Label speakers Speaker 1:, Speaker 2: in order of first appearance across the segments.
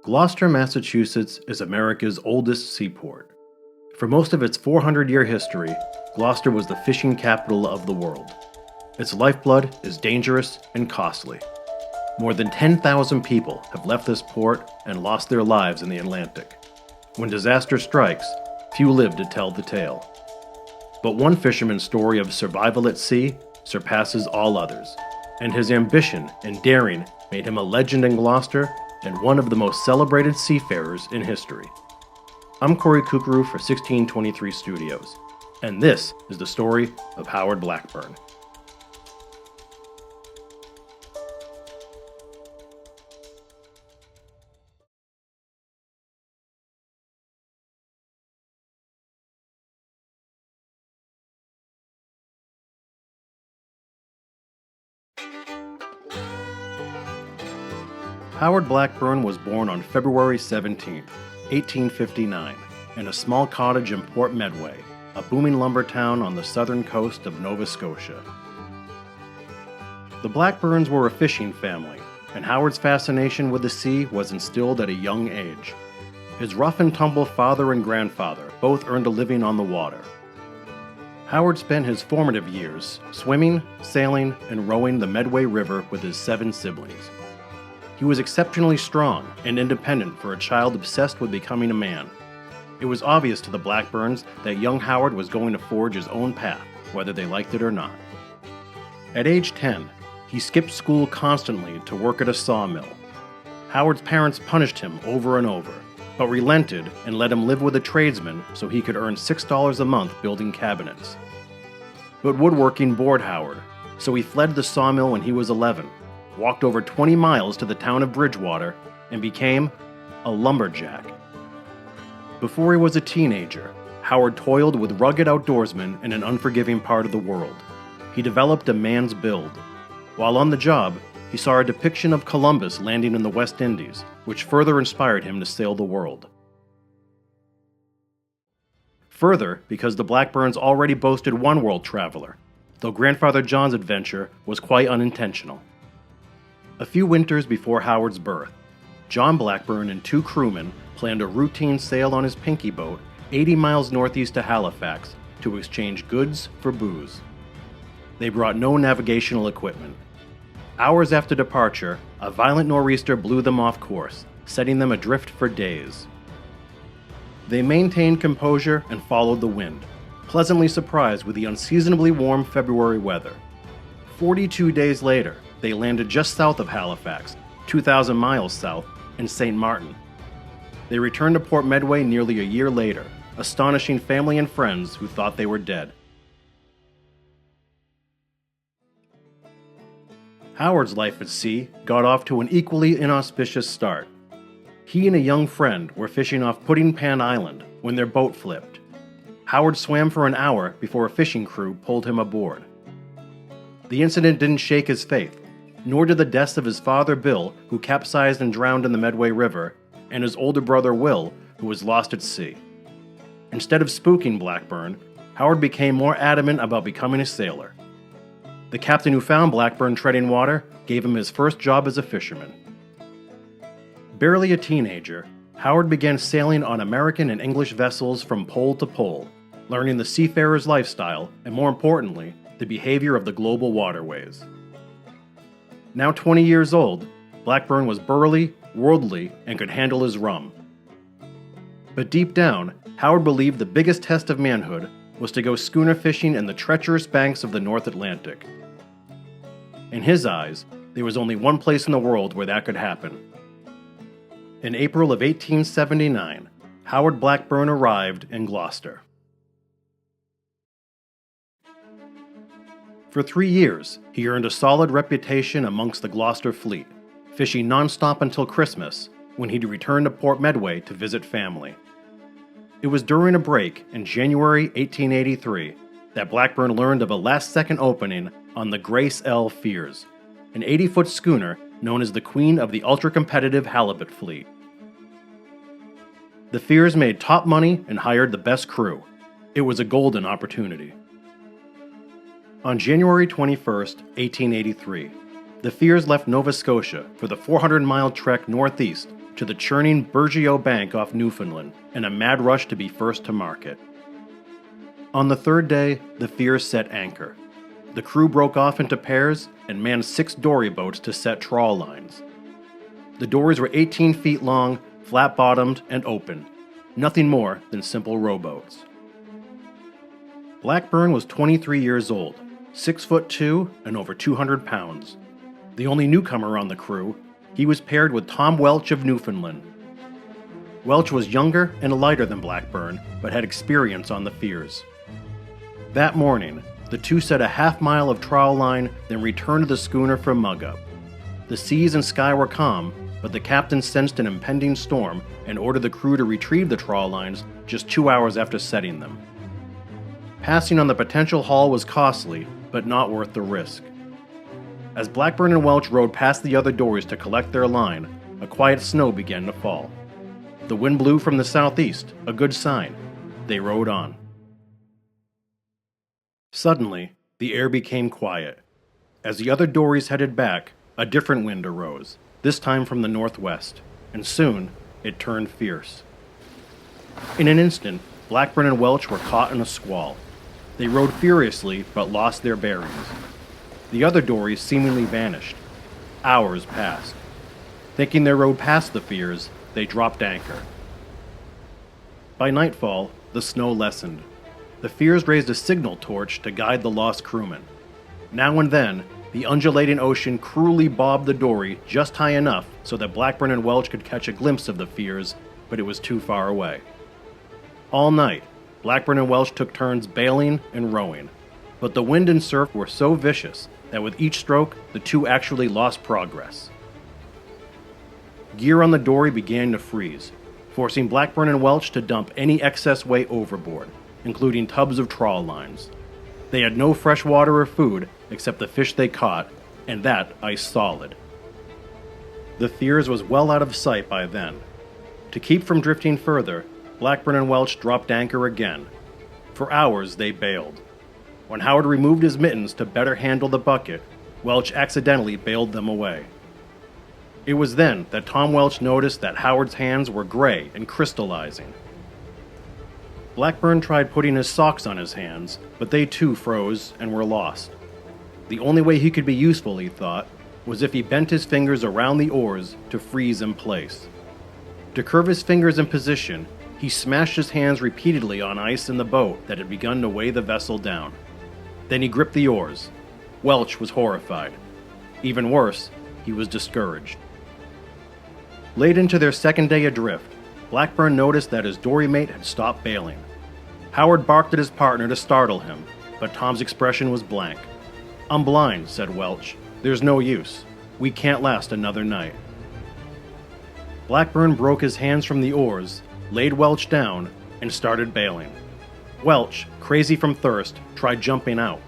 Speaker 1: Gloucester, Massachusetts is America's oldest seaport. For most of its 400-year history, Gloucester was the fishing capital of the world. Its lifeblood is dangerous and costly. More than 10,000 people have left this port and lost their lives in the Atlantic. When disaster strikes, few live to tell the tale. But one fisherman's story of survival at sea surpasses all others, and his ambition and daring made him a legend in Gloucester and one of the most celebrated seafarers in history. I'm Kory Curcuru for 1623 Studios, and this is the story of Howard Blackburn. Howard Blackburn was born on February 17, 1859, in a small cottage in Port Medway, a booming lumber town on the southern coast of Nova Scotia. The Blackburns were a fishing family, and Howard's fascination with the sea was instilled at a young age. His rough-and-tumble father and grandfather both earned a living on the water. Howard spent his formative years swimming, sailing, and rowing the Medway River with his 7 siblings. He was exceptionally strong and independent for a child obsessed with becoming a man. It was obvious to the Blackburns that young Howard was going to forge his own path, whether they liked it or not. At age 10, he skipped school constantly to work at a sawmill. Howard's parents punished him over and over, but relented and let him live with a tradesman so he could earn $6 a month building cabinets. But woodworking bored Howard, so he fled the sawmill when he was 11. Walked over 20 miles to the town of Bridgewater, and became a lumberjack. Before he was a teenager, Howard toiled with rugged outdoorsmen in an unforgiving part of the world. He developed a man's build. While on the job, he saw a depiction of Columbus landing in the West Indies, which further inspired him to sail the world. Further, because the Blackburns already boasted one world traveler, though Grandfather John's adventure was quite unintentional. A few winters before Howard's birth, John Blackburn and 2 crewmen planned a routine sail on his Pinky boat 80 miles northeast of Halifax to exchange goods for booze. They brought no navigational equipment. Hours after departure, a violent nor'easter blew them off course, setting them adrift for days. They maintained composure and followed the wind, pleasantly surprised with the unseasonably warm February weather. 42 days later, they landed just south of Halifax, 2,000 miles south, in St. Martin. They returned to Port Medway nearly a year later, astonishing family and friends who thought they were dead. Howard's life at sea got off to an equally inauspicious start. He and a young friend were fishing off Pudding Pan Island when their boat flipped. Howard swam for an hour before a fishing crew pulled him aboard. The incident didn't shake his faith, nor did the deaths of his father Bill, who capsized and drowned in the Medway River, and his older brother Will, who was lost at sea. Instead of spooking Blackburn, Howard became more adamant about becoming a sailor. The captain who found Blackburn treading water gave him his first job as a fisherman. Barely a teenager, Howard began sailing on American and English vessels from pole to pole, learning the seafarer's lifestyle and, more importantly, the behavior of the global waterways. Now 20 years old, Blackburn was burly, worldly, and could handle his rum. But deep down, Howard believed the biggest test of manhood was to go schooner fishing in the treacherous banks of the North Atlantic. In his eyes, there was only one place in the world where that could happen. In April of 1879, Howard Blackburn arrived in Gloucester. For 3 years, he earned a solid reputation amongst the Gloucester fleet, fishing non-stop until Christmas, when he'd return to Port Medway to visit family. It was during a break in January 1883 that Blackburn learned of a last-second opening on the Grace L. Fears, an 80-foot schooner known as the Queen of the ultra-competitive halibut fleet. The Fears made top money and hired the best crew. It was a golden opportunity. On January 21, 1883, the Fears left Nova Scotia for the 400-mile trek northeast to the churning Burgeo Bank off Newfoundland in a mad rush to be first to market. On the third day, the Fears set anchor. The crew broke off into pairs and manned 6 dory boats to set trawl lines. The dories were 18 feet long, flat-bottomed, and open. Nothing more than simple rowboats. Blackburn was 23 years old, 6'2" and over 200 pounds. The only newcomer on the crew, he was paired with Tom Welch of Newfoundland. Welch was younger and lighter than Blackburn, but had experience on the Fears. That morning, the two set a half-mile of trawl line, then returned to the schooner for mug-up. The seas and sky were calm, but the captain sensed an impending storm and ordered the crew to retrieve the trawl lines just 2 hours after setting them. Passing on the potential haul was costly, but not worth the risk. As Blackburn and Welch rowed past the other dories to collect their line, a quiet snow began to fall. The wind blew from the southeast, a good sign. They rowed on. Suddenly, the air became quiet. As the other dories headed back, a different wind arose, this time from the northwest, and soon it turned fierce. In an instant, Blackburn and Welch were caught in a squall. They rowed furiously, but lost their bearings. The other dories seemingly vanished. Hours passed. Thinking they rowed past the Fears, they dropped anchor. By nightfall, the snow lessened. The Fears raised a signal torch to guide the lost crewmen. Now and then, the undulating ocean cruelly bobbed the dory just high enough so that Blackburn and Welch could catch a glimpse of the Fears, but it was too far away. All night, Blackburn and Welch took turns bailing and rowing, but the wind and surf were so vicious that with each stroke, the two actually lost progress. Gear on the dory began to freeze, forcing Blackburn and Welch to dump any excess weight overboard, including tubs of trawl lines. They had no fresh water or food except the fish they caught, and that ice solid. The Fears was well out of sight by then. To keep from drifting further, Blackburn and Welch dropped anchor again. For hours they bailed. When Howard removed his mittens to better handle the bucket, Welch accidentally bailed them away. It was then that Tom Welch noticed that Howard's hands were gray and crystallizing. Blackburn tried putting his socks on his hands, but they too froze and were lost. The only way he could be useful, he thought, was if he bent his fingers around the oars to freeze in place. To curve his fingers in position, he smashed his hands repeatedly on ice in the boat that had begun to weigh the vessel down. Then he gripped the oars. Welch was horrified. Even worse, he was discouraged. Late into their second day adrift, Blackburn noticed that his dory mate had stopped bailing. Howard barked at his partner to startle him, but Tom's expression was blank. "I'm blind," said Welch. "There's no use. We can't last another night." Blackburn broke his hands from the oars, laid Welch down, and started bailing. Welch, crazy from thirst, tried jumping out.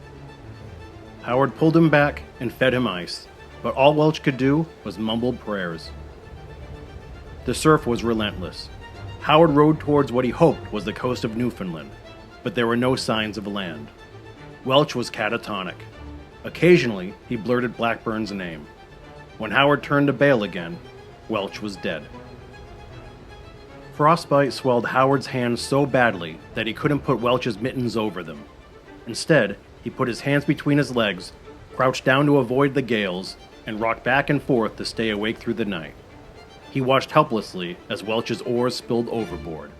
Speaker 1: Howard pulled him back and fed him ice, but all Welch could do was mumble prayers. The surf was relentless. Howard rowed towards what he hoped was the coast of Newfoundland, but there were no signs of land. Welch was catatonic. Occasionally, he blurted Blackburn's name. When Howard turned to bail again, Welch was dead. Frostbite swelled Howard's hands so badly that he couldn't put Welch's mittens over them. Instead, he put his hands between his legs, crouched down to avoid the gales, and rocked back and forth to stay awake through the night. He watched helplessly as Welch's oars spilled overboard.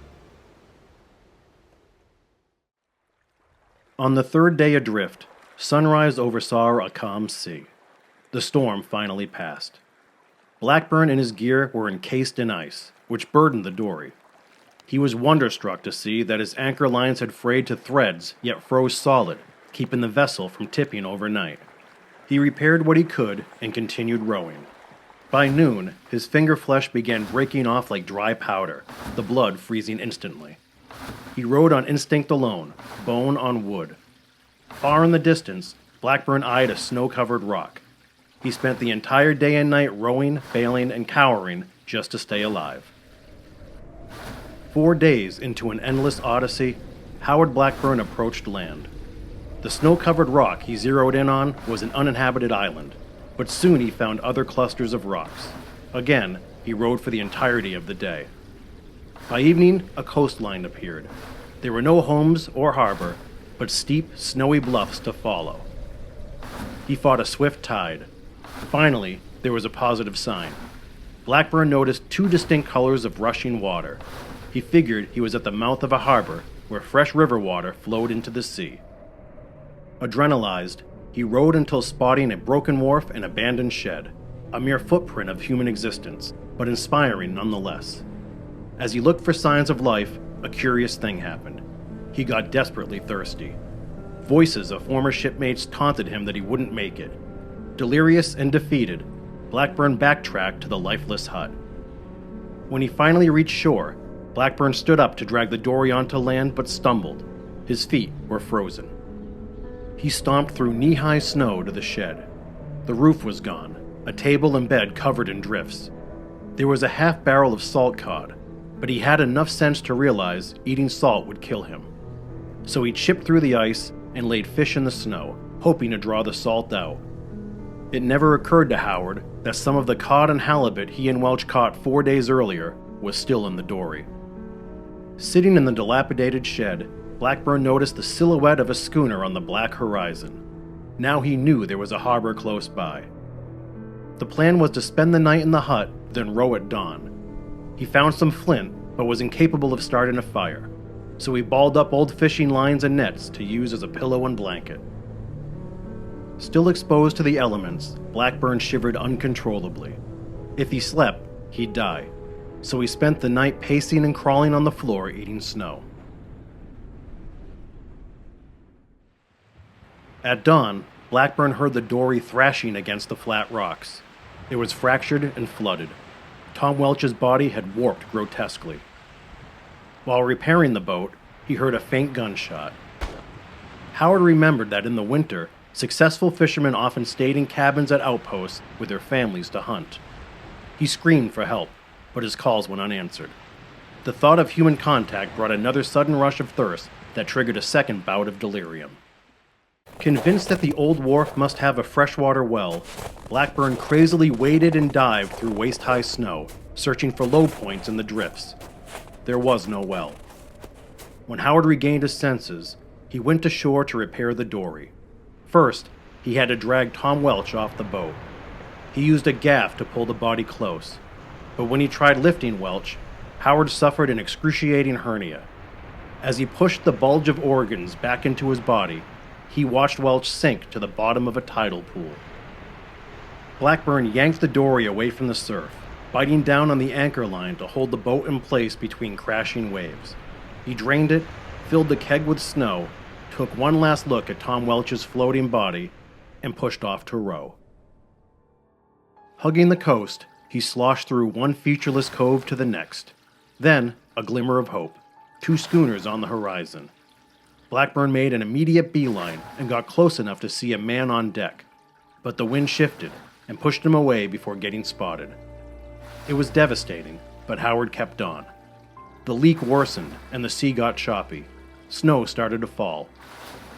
Speaker 1: On the third day adrift, sunrise oversaw a calm sea. The storm finally passed. Blackburn and his gear were encased in ice, which burdened the dory. He was wonderstruck to see that his anchor lines had frayed to threads, yet froze solid, keeping the vessel from tipping overnight. He repaired what he could and continued rowing. By noon, his finger flesh began breaking off like dry powder, the blood freezing instantly. He rowed on instinct alone, bone on wood. Far in the distance, Blackburn eyed a snow-covered rock. He spent the entire day and night rowing, bailing, and cowering just to stay alive. 4 days into an endless odyssey, Howard Blackburn approached land. The snow-covered rock he zeroed in on was an uninhabited island, but soon he found other clusters of rocks. Again, he he rowed for the entirety of the day. By evening, a coastline appeared. There were no homes or harbor, but steep, snowy bluffs to follow. He fought a swift tide. Finally, there was a positive sign. Blackburn noticed two distinct colors of rushing water. He figured he was at the mouth of a harbor where fresh river water flowed into the sea. Adrenalized, he rowed until spotting a broken wharf and abandoned shed, a mere footprint of human existence, but inspiring nonetheless. As he looked for signs of life, a curious thing happened. He got desperately thirsty. Voices of former shipmates taunted him that he wouldn't make it. Delirious and defeated, Blackburn backtracked to the lifeless hut. When he finally reached shore, Blackburn stood up to drag the dory onto land but stumbled. His feet were frozen. He stomped through knee-high snow to the shed. The roof was gone, a table and bed covered in drifts. There was a half barrel of salt cod, but he had enough sense to realize eating salt would kill him. So he chipped through the ice and laid fish in the snow, hoping to draw the salt out. It never occurred to Howard that some of the cod and halibut he and Welch caught 4 days earlier was still in the dory. Sitting in the dilapidated shed, Blackburn noticed the silhouette of a schooner on the black horizon. Now he knew there was a harbor close by. The plan was to spend the night in the hut, then row at dawn. He found some flint, but was incapable of starting a fire, so he balled up old fishing lines and nets to use as a pillow and blanket. Still exposed to the elements, Blackburn shivered uncontrollably. If he slept, he'd die, so he spent the night pacing and crawling on the floor eating snow. At dawn, Blackburn heard the dory thrashing against the flat rocks. It was fractured and flooded. Tom Welch's body had warped grotesquely. While repairing the boat, he heard a faint gunshot. Howard remembered that in the winter, successful fishermen often stayed in cabins at outposts with their families to hunt. He screamed for help, but his calls went unanswered. The thought of human contact brought another sudden rush of thirst that triggered a second bout of delirium. Convinced that the old wharf must have a freshwater well, Blackburn crazily waded and dived through waist-high snow, searching for low points in the drifts. There was no well. When Howard regained his senses, he went to shore to repair the dory. First, he had to drag Tom Welch off the boat. He used a gaff to pull the body close, but when he tried lifting Welch, Howard suffered an excruciating hernia. As he pushed the bulge of organs back into his body, he watched Welch sink to the bottom of a tidal pool. Blackburn yanked the dory away from the surf, biting down on the anchor line to hold the boat in place between crashing waves. He drained it, filled the keg with snow, took one last look at Tom Welch's floating body, and pushed off to row. Hugging the coast, he sloshed through one featureless cove to the next. Then, a glimmer of hope. 2 schooners on the horizon. Blackburn made an immediate beeline and got close enough to see a man on deck, but the wind shifted and pushed him away before getting spotted. It was devastating, but Howard kept on. The leak worsened and the sea got choppy. Snow started to fall.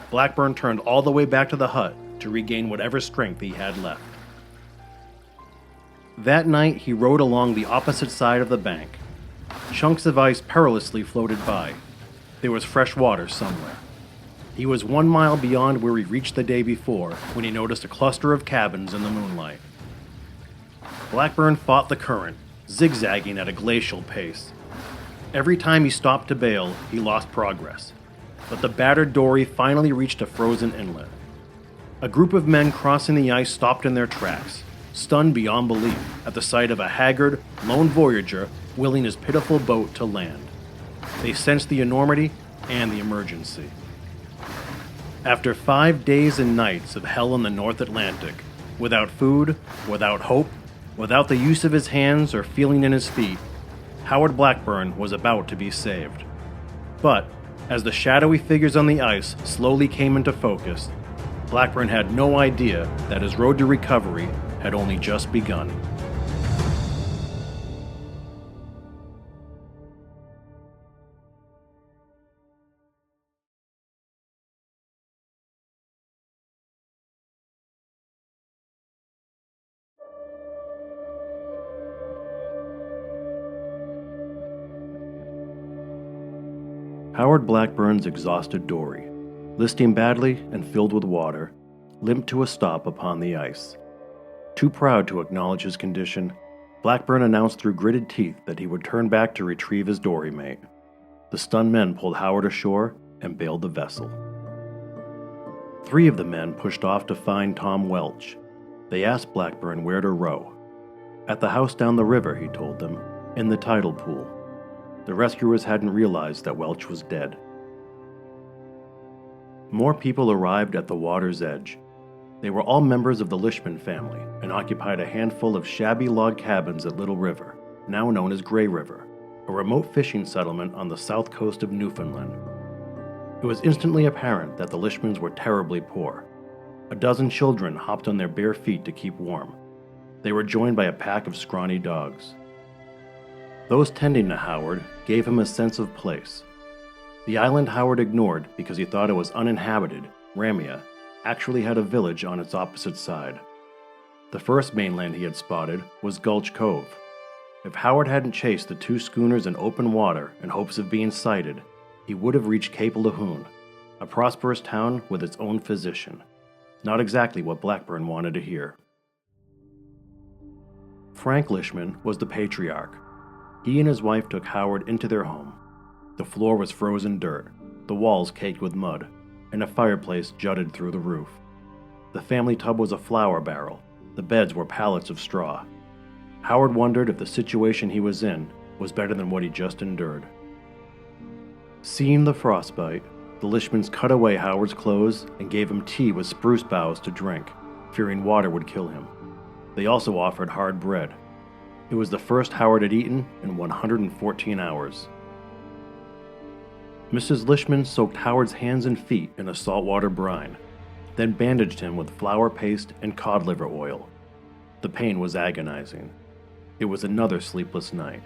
Speaker 1: Blackburn turned all the way back to the hut to regain whatever strength he had left. That night he rowed along the opposite side of the bank. Chunks of ice perilously floated by. There was fresh water somewhere. He was 1 mile beyond where he reached the day before when he noticed a cluster of cabins in the moonlight. Blackburn fought the current, zigzagging at a glacial pace. Every time he stopped to bail, he lost progress, but the battered dory finally reached a frozen inlet. A group of men crossing the ice stopped in their tracks, stunned beyond belief at the sight of a haggard, lone voyager willing his pitiful boat to land. They sensed the enormity and the emergency. After 5 days and nights of hell in the North Atlantic, without food, without hope, without the use of his hands or feeling in his feet, Howard Blackburn was about to be saved. But, as the shadowy figures on the ice slowly came into focus, Blackburn had no idea that his road to recovery had only just begun. Howard Blackburn's exhausted dory, listing badly and filled with water, limped to a stop upon the ice. Too proud to acknowledge his condition, Blackburn announced through gritted teeth that he would turn back to retrieve his dory mate. The stunned men pulled Howard ashore and bailed the vessel. 3 of the men pushed off to find Tom Welch. They asked Blackburn where to row. At the house down the river, he told them, in the tidal pool. The rescuers hadn't realized that Welch was dead. More people arrived at the water's edge. They were all members of the Lishman family and occupied a handful of shabby log cabins at Little River, now known as Grey River, a remote fishing settlement on the south coast of Newfoundland. It was instantly apparent that the Lishmans were terribly poor. A dozen children hopped on their bare feet to keep warm. They were joined by a pack of scrawny dogs. Those tending to Howard gave him a sense of place. The island Howard ignored because he thought it was uninhabited, Ramia, actually had a village on its opposite side. The first mainland he had spotted was Gulch Cove. If Howard hadn't chased the 2 schooners in open water in hopes of being sighted, he would have reached Cape Lahoon, a prosperous town with its own physician. Not exactly what Blackburn wanted to hear. Frank Lishman was the patriarch. He and his wife took Howard into their home. The floor was frozen dirt, the walls caked with mud, and a fireplace jutted through the roof. The family tub was a flour barrel. The beds were pallets of straw. Howard wondered if the situation he was in was better than what he just endured. Seeing the frostbite, the Lishmans cut away Howard's clothes and gave him tea with spruce boughs to drink, fearing water would kill him. They also offered hard bread. It was the first Howard had eaten in 114 hours. Mrs. Lishman soaked Howard's hands and feet in a saltwater brine, then bandaged him with flour paste and cod liver oil. The pain was agonizing. It was another sleepless night.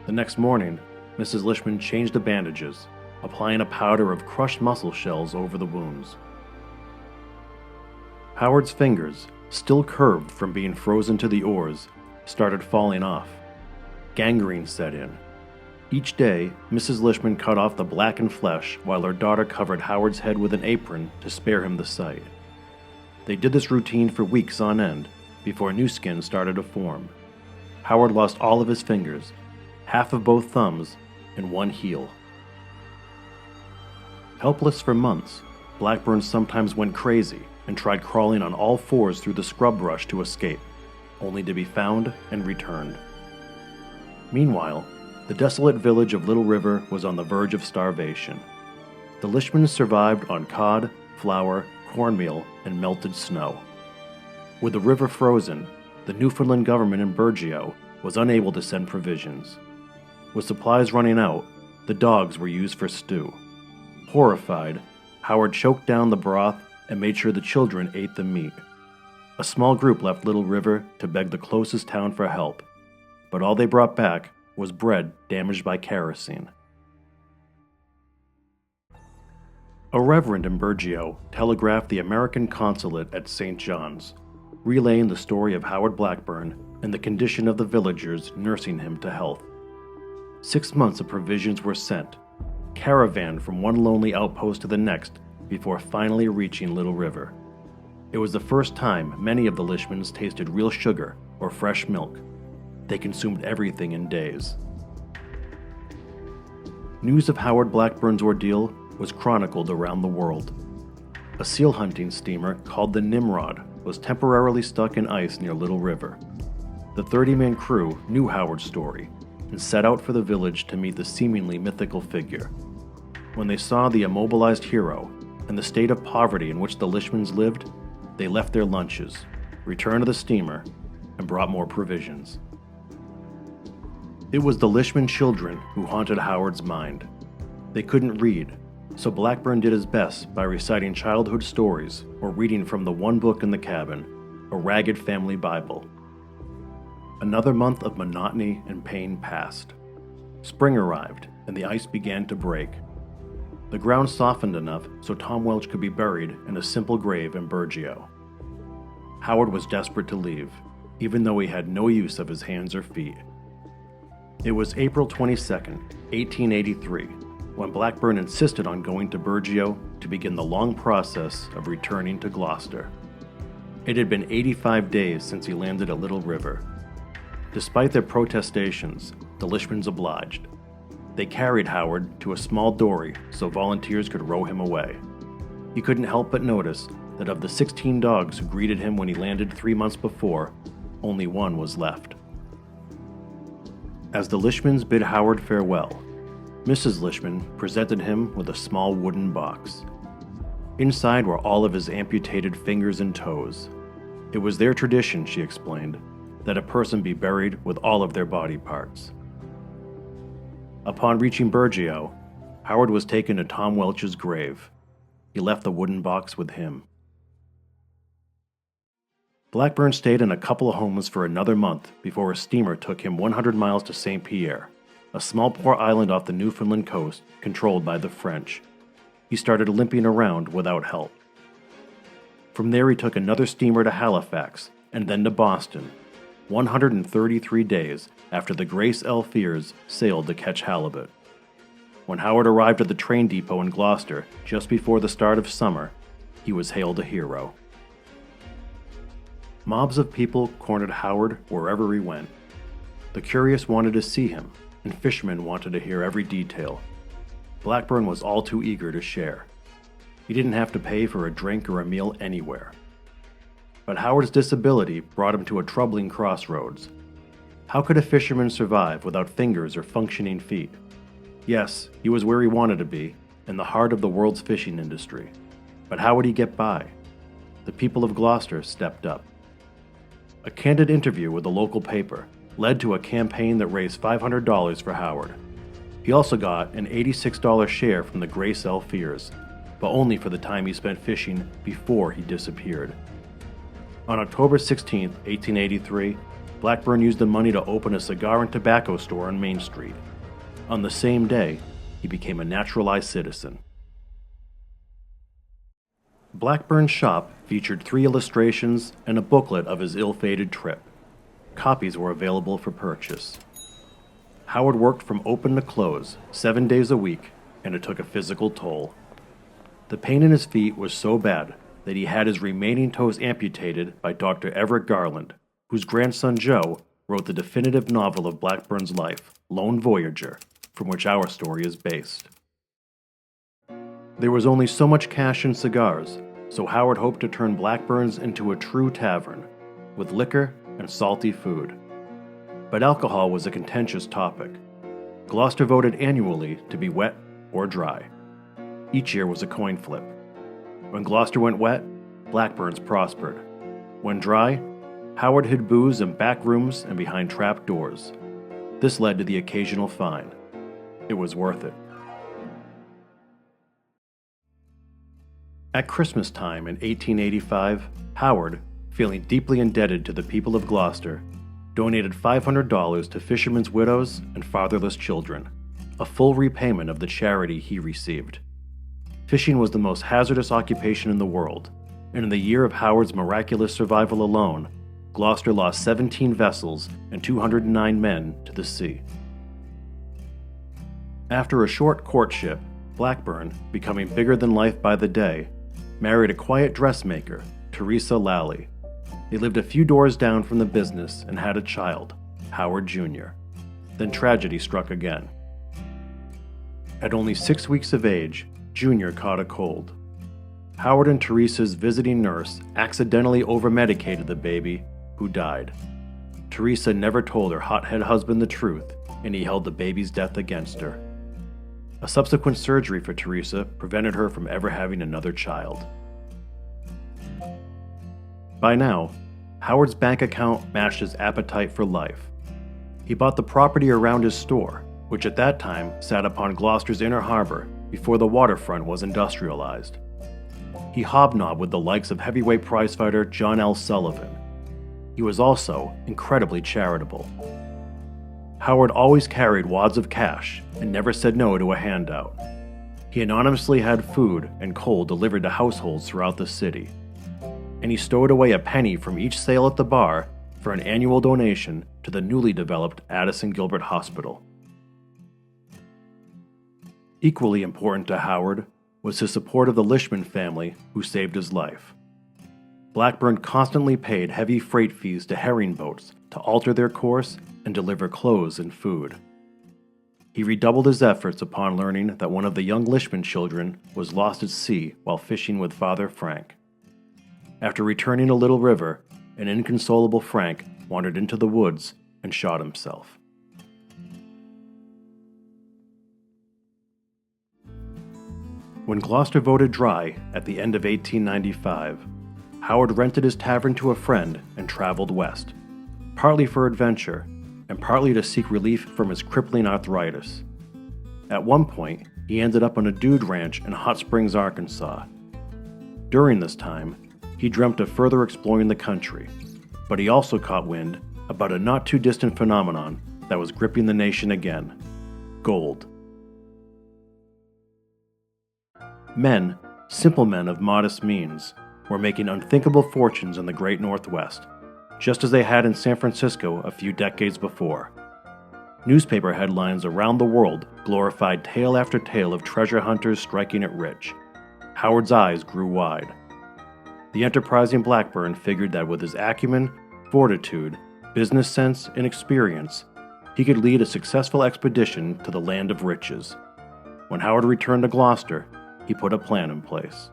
Speaker 1: The next morning, Mrs. Lishman changed the bandages, applying a powder of crushed mussel shells over the wounds. Howard's fingers, still curved from being frozen to the oars, started falling off. Gangrene set in. Each day, Mrs. Lishman cut off the blackened flesh while her daughter covered Howard's head with an apron to spare him the sight. They did this routine for weeks on end before new skin started to form. Howard lost all of his fingers, half of both thumbs, and 1 heel. Helpless for months, Blackburn sometimes went crazy and tried crawling on all 4s through the scrub brush to escape, only to be found and returned. Meanwhile, the desolate village of Little River was on the verge of starvation. The Lishmans survived on cod, flour, cornmeal, and melted snow. With the river frozen, the Newfoundland government in Burgeo was unable to send provisions. With supplies running out, the dogs were used for stew. Horrified, Howard choked down the broth and made sure the children ate the meat. A small group left Little River to beg the closest town for help, but all they brought back was bread damaged by kerosene. A reverend in Burgeo telegraphed the American consulate at St. John's, relaying the story of Howard Blackburn and the condition of the villagers nursing him to health. 6 months of provisions were sent, caravanned from one lonely outpost to the next before finally reaching Little River. It was the first time many of the Lishmans tasted real sugar or fresh milk. They consumed everything in days. News of Howard Blackburn's ordeal was chronicled around the world. A seal hunting steamer called the Nimrod was temporarily stuck in ice near Little River. The 30-man crew knew Howard's story and set out for the village to meet the seemingly mythical figure. When they saw the immobilized hero and the state of poverty in which the Lishmans lived, they left their lunches, returned to the steamer, and brought more provisions. It was the Lishman children who haunted Howard's mind. They couldn't read, so Blackburn did his best by reciting childhood stories or reading from the one book in the cabin, a ragged family Bible. Another month of monotony and pain passed. Spring arrived, and the ice began to break. The ground softened enough so Tom Welch could be buried in a simple grave in Burgeo. Howard was desperate to leave, even though he had no use of his hands or feet. It was April 22, 1883, when Blackburn insisted on going to Burgeo to begin the long process of returning to Gloucester. It had been 85 days since he landed at Little River. Despite their protestations, the Lishmans obliged. They carried Howard to a small dory so volunteers could row him away. He couldn't help but notice that of the 16 dogs who greeted him when he landed 3 months before, only one was left. As the Lishmans bid Howard farewell, Mrs. Lishman presented him with a small wooden box. Inside were all of his amputated fingers and toes. It was their tradition, she explained, that a person be buried with all of their body parts. Upon reaching Burgeo, Howard was taken to Tom Welch's grave. He left the wooden box with him. Blackburn stayed in a couple of homes for another month before a steamer took him 100 miles to St. Pierre, a small port island off the Newfoundland coast controlled by the French. He started limping around without help. From there he took another steamer to Halifax and then to Boston, 133 days after the Grace L. Fears sailed to catch halibut. When Howard arrived at the train depot in Gloucester just before the start of summer, he was hailed a hero. Mobs of people cornered Howard wherever he went. The curious wanted to see him, and fishermen wanted to hear every detail. Blackburn was all too eager to share. He didn't have to pay for a drink or a meal anywhere. But Howard's disability brought him to a troubling crossroads. How could a fisherman survive without fingers or functioning feet? Yes, he was where he wanted to be, in the heart of the world's fishing industry. But how would he get by? The people of Gloucester stepped up. A candid interview with a local paper led to a campaign that raised $500 for Howard. He also got an $86 share from the Grace L. Fears, but only for the time he spent fishing before he disappeared. On October 16, 1883, Blackburn used the money to open a cigar and tobacco store on Main Street. On the same day, he became a naturalized citizen. Blackburn's shop featured 3 illustrations and a booklet of his ill-fated trip. Copies were available for purchase. Howard worked from open to close, 7 days a week, and it took a physical toll. The pain in his feet was so bad that he had his remaining toes amputated by Dr. Everett Garland, whose grandson Joe wrote the definitive novel of Blackburn's life, Lone Voyager, from which our story is based. There was only so much cash and cigars, so Howard hoped to turn Blackburn's into a true tavern, with liquor and salty food. But alcohol was a contentious topic. Gloucester voted annually to be wet or dry. Each year was a coin flip. When Gloucester went wet, Blackburn's prospered. When dry, Howard hid booze in back rooms and behind trap doors. This led to the occasional fine. It was worth it. At Christmas time in 1885, Howard, feeling deeply indebted to the people of Gloucester, donated $500 to fishermen's widows and fatherless children, a full repayment of the charity he received. Fishing was the most hazardous occupation in the world, and in the year of Howard's miraculous survival alone, Gloucester lost 17 vessels and 209 men to the sea. After a short courtship, Blackburn, becoming bigger than life by the day, married a quiet dressmaker, Teresa Lally. They lived a few doors down from the business and had a child, Howard Jr. Then tragedy struck again. At only 6 weeks of age, Jr. caught a cold. Howard and Teresa's visiting nurse accidentally overmedicated the baby, who died. Teresa never told her hothead husband the truth, and he held the baby's death against her. A subsequent surgery for Teresa prevented her from ever having another child. By now, Howard's bank account matched his appetite for life. He bought the property around his store, which at that time sat upon Gloucester's inner harbor before the waterfront was industrialized. He hobnobbed with the likes of heavyweight prizefighter John L. Sullivan. He was also incredibly charitable. Howard always carried wads of cash and never said no to a handout. He anonymously had food and coal delivered to households throughout the city. And he stowed away a penny from each sale at the bar for an annual donation to the newly developed Addison Gilbert Hospital. Equally important to Howard was his support of the Lishman family who saved his life. Blackburn constantly paid heavy freight fees to herring boats to alter their course and deliver clothes and food. He redoubled his efforts upon learning that one of the young Lishman children was lost at sea while fishing with Father Frank. After returning to Little River, an inconsolable Frank wandered into the woods and shot himself. When Gloucester voted dry at the end of 1895, Howard rented his tavern to a friend and traveled west, partly for adventure and partly to seek relief from his crippling arthritis. At one point, he ended up on a dude ranch in Hot Springs, Arkansas. During this time, he dreamt of further exploring the country, but he also caught wind about a not-too-distant phenomenon that was gripping the nation again: gold. Men, simple men of modest means, were making unthinkable fortunes in the great Northwest, just as they had in San Francisco a few decades before. Newspaper headlines around the world glorified tale after tale of treasure hunters striking it rich. Howard's eyes grew wide. The enterprising Blackburn figured that with his acumen, fortitude, business sense, and experience, he could lead a successful expedition to the land of riches. When Howard returned to Gloucester, he put a plan in place.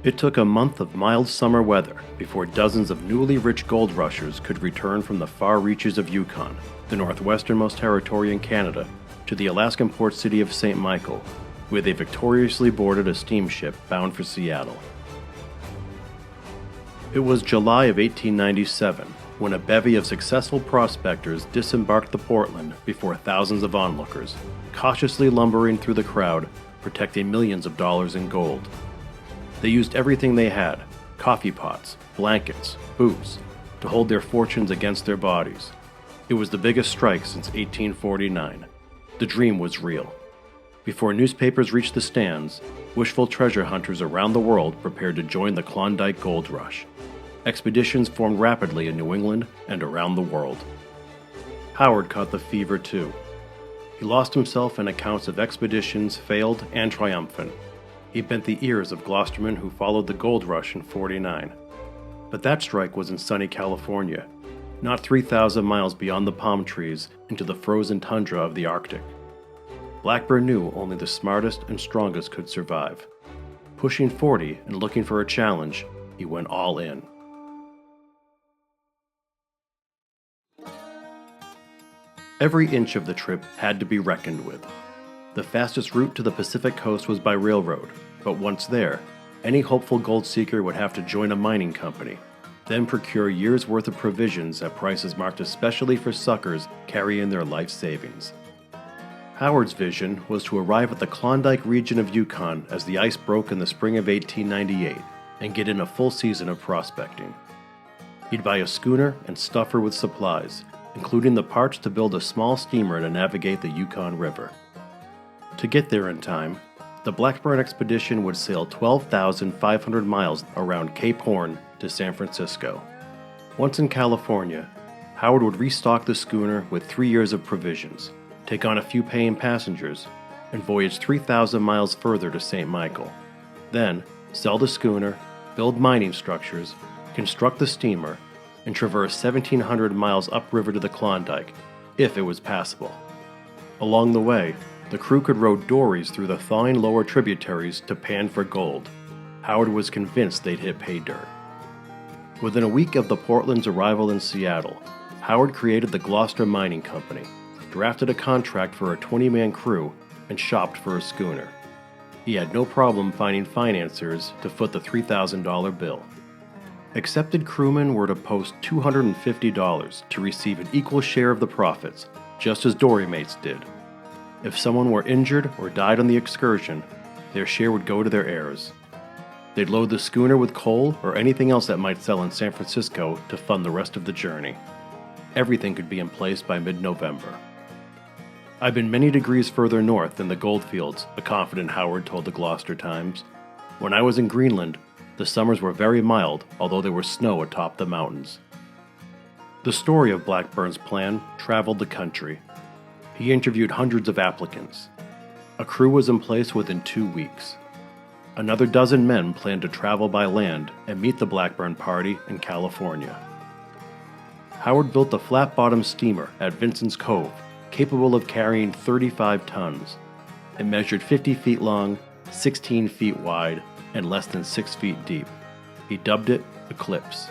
Speaker 1: It took a month of mild summer weather before dozens of newly rich gold rushers could return from the far reaches of Yukon, the northwesternmost territory in Canada, to the Alaskan port city of St. Michael, where they victoriously boarded a steamship bound for Seattle. It was July of 1897 when a bevy of successful prospectors disembarked the Portland before thousands of onlookers, cautiously lumbering through the crowd, protecting millions of dollars in gold. They used everything they had: coffee pots, blankets, boots, to hold their fortunes against their bodies. It was the biggest strike since 1849. The dream was real. Before newspapers reached the stands, wishful treasure hunters around the world prepared to join the Klondike Gold Rush. Expeditions formed rapidly in New England and around the world. Howard caught the fever too. He lost himself in accounts of expeditions failed and triumphant. He bent the ears of Gloucestermen who followed the gold rush in '49. But that strike was in sunny California, not 3,000 miles beyond the palm trees into the frozen tundra of the Arctic. Blackburn knew only the smartest and strongest could survive. Pushing 40 and looking for a challenge, he went all in. Every inch of the trip had to be reckoned with. The fastest route to the Pacific coast was by railroad, but once there, any hopeful gold seeker would have to join a mining company, then procure years' worth of provisions at prices marked especially for suckers carrying their life savings. Howard's vision was to arrive at the Klondike region of Yukon as the ice broke in the spring of 1898 and get in a full season of prospecting. He'd buy a schooner and stuff her with supplies, including the parts to build a small steamer to navigate the Yukon River. To get there in time, the Blackburn expedition would sail 12,500 miles around Cape Horn to San Francisco. Once in California, Howard would restock the schooner with 3 years of provisions, take on a few paying passengers, and voyage 3,000 miles further to St. Michael. Then, sell the schooner, build mining structures, construct the steamer, and traverse 1,700 miles upriver to the Klondike, if it was passable. Along the way, the crew could row dories through the thawing lower tributaries to pan for gold. Howard was convinced they'd hit pay dirt. Within a week of the Portland's arrival in Seattle, Howard created the Gloucester Mining Company, drafted a contract for a 20-man crew, and shopped for a schooner. He had no problem finding financiers to foot the $3,000 bill. Accepted crewmen were to post $250 to receive an equal share of the profits, just as dory mates did. If someone were injured or died on the excursion, their share would go to their heirs. They'd load the schooner with coal or anything else that might sell in San Francisco to fund the rest of the journey. Everything could be in place by mid-November. "I've been many degrees further north in the goldfields," a confident Howard told the Gloucester Times. "When I was in Greenland, the summers were very mild, although there was snow atop the mountains." The story of Blackburn's plan traveled the country. He interviewed hundreds of applicants. A crew was in place within 2 weeks. Another dozen men planned to travel by land and meet the Blackburn party in California. Howard built a flat-bottom steamer at Vincent's Cove, capable of carrying 35 tons. It measured 50 feet long, 16 feet wide, and less than 6 feet deep. He dubbed it Eclipse.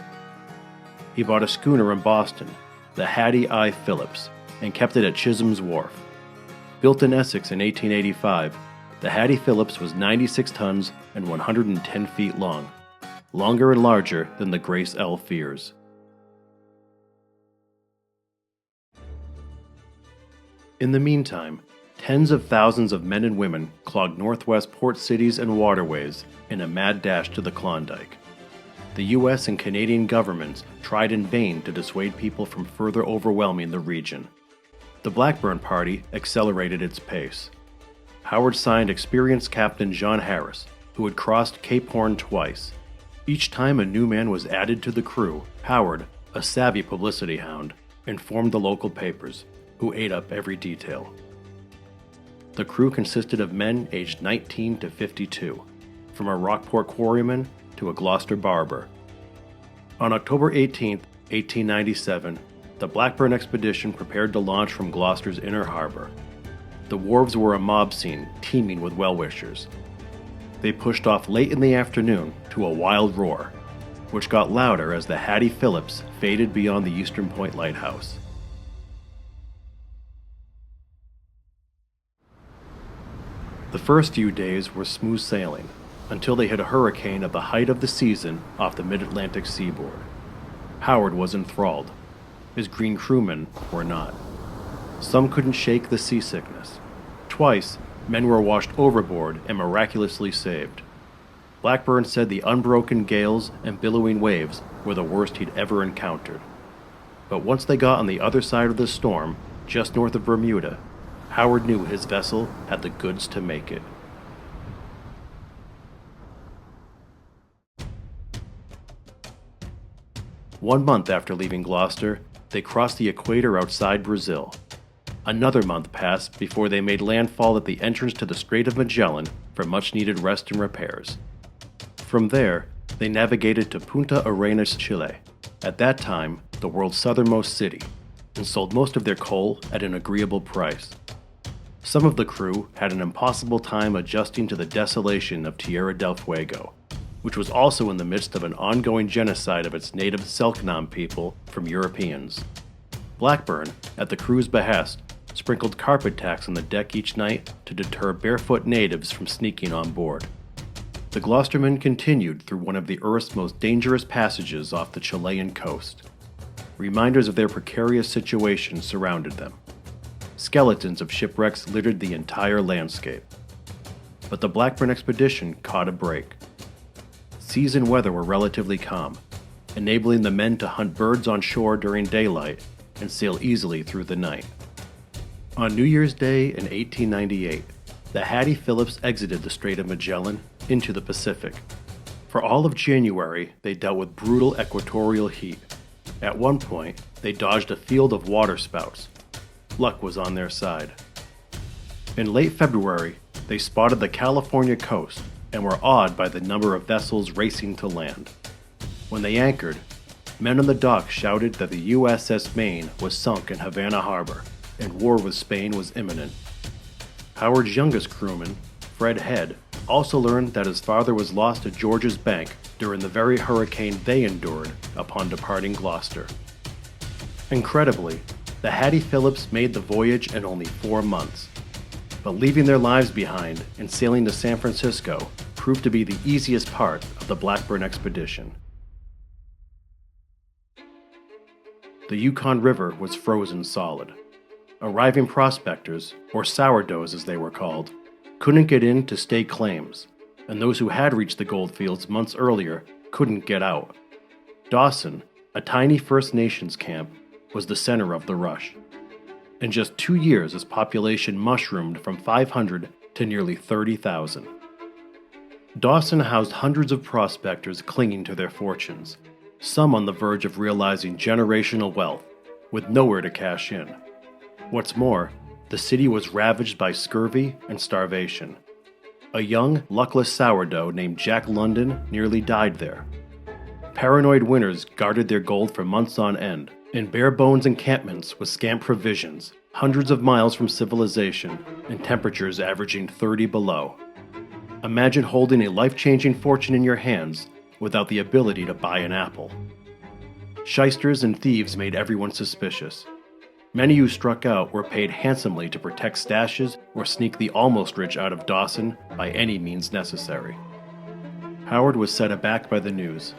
Speaker 1: He bought a schooner in Boston, the Hattie I. Phillips, and kept it at Chisholm's Wharf. Built in Essex in 1885, the Hattie Phillips was 96 tons and 110 feet long, longer and larger than the Grace L. Fears. In the meantime, tens of thousands of men and women clogged Northwest port cities and waterways in a mad dash to the Klondike. The U.S. and Canadian governments tried in vain to dissuade people from further overwhelming the region. The Blackburn Party accelerated its pace. Howard signed experienced Captain John Harris, who had crossed Cape Horn twice. Each time a new man was added to the crew, Howard, a savvy publicity hound, informed the local papers, who ate up every detail. The crew consisted of men aged 19 to 52, from a Rockport quarryman to a Gloucester barber. On October 18, 1897, the Blackburn expedition prepared to launch from Gloucester's inner harbor. The wharves were a mob scene teeming with well-wishers. They pushed off late in the afternoon to a wild roar, which got louder as the Hattie Phillips faded beyond the Eastern Point lighthouse. The first few days were smooth sailing, until they hit a hurricane at the height of the season off the mid-Atlantic seaboard. Howard was enthralled. His green crewmen were not. Some couldn't shake the seasickness. Twice, men were washed overboard and miraculously saved. Blackburn said the unbroken gales and billowing waves were the worst he'd ever encountered. But once they got on the other side of the storm, just north of Bermuda, Howard knew his vessel had the goods to make it. One month after leaving Gloucester, they crossed the equator outside Brazil. Another month passed before they made landfall at the entrance to the Strait of Magellan for much-needed rest and repairs. From there, they navigated to Punta Arenas, Chile, at that time the world's southernmost city, and sold most of their coal at an agreeable price. Some of the crew had an impossible time adjusting to the desolation of Tierra del Fuego, which was also in the midst of an ongoing genocide of its native Selknam people from Europeans. Blackburn, at the crew's behest, sprinkled carpet tacks on the deck each night to deter barefoot natives from sneaking on board. The Gloucestermen continued through one of the Earth's most dangerous passages off the Chilean coast. Reminders of their precarious situation surrounded them. Skeletons of shipwrecks littered the entire landscape. But the Blackburn expedition caught a break. Seas and weather were relatively calm, enabling the men to hunt birds on shore during daylight and sail easily through the night. On New Year's Day in 1898, the Hattie Phillips exited the Strait of Magellan into the Pacific. For all of January, they dealt with brutal equatorial heat. At one point, they dodged a field of waterspouts. Luck was on their side. In late February, they spotted the California coast and were awed by the number of vessels racing to land. When they anchored, men on the dock shouted that the USS Maine was sunk in Havana Harbor, and war with Spain was imminent. Howard's youngest crewman, Fred Head, also learned that his father was lost at George's Bank during the very hurricane they endured upon departing Gloucester. Incredibly, the Hattie Phillips made the voyage in only 4 months. But leaving their lives behind and sailing to San Francisco proved to be the easiest part of the Blackburn expedition. The Yukon River was frozen solid. Arriving prospectors, or sourdoughs as they were called, couldn't get in to stake claims, and those who had reached the goldfields months earlier couldn't get out. Dawson, a tiny First Nations camp, was the center of the rush. In just 2 years, its population mushroomed from 500 to nearly 30,000. Dawson housed hundreds of prospectors clinging to their fortunes, some on the verge of realizing generational wealth, with nowhere to cash in. What's more, the city was ravaged by scurvy and starvation. A young, luckless sourdough named Jack London nearly died there. Paranoid winters guarded their gold for months on end, in bare-bones encampments with scant provisions, hundreds of miles from civilization, and temperatures averaging 30 below. Imagine holding a life-changing fortune in your hands without the ability to buy an apple. Shysters and thieves made everyone suspicious. Many who struck out were paid handsomely to protect stashes or sneak the almost rich out of Dawson by any means necessary. Howard was set aback by the news.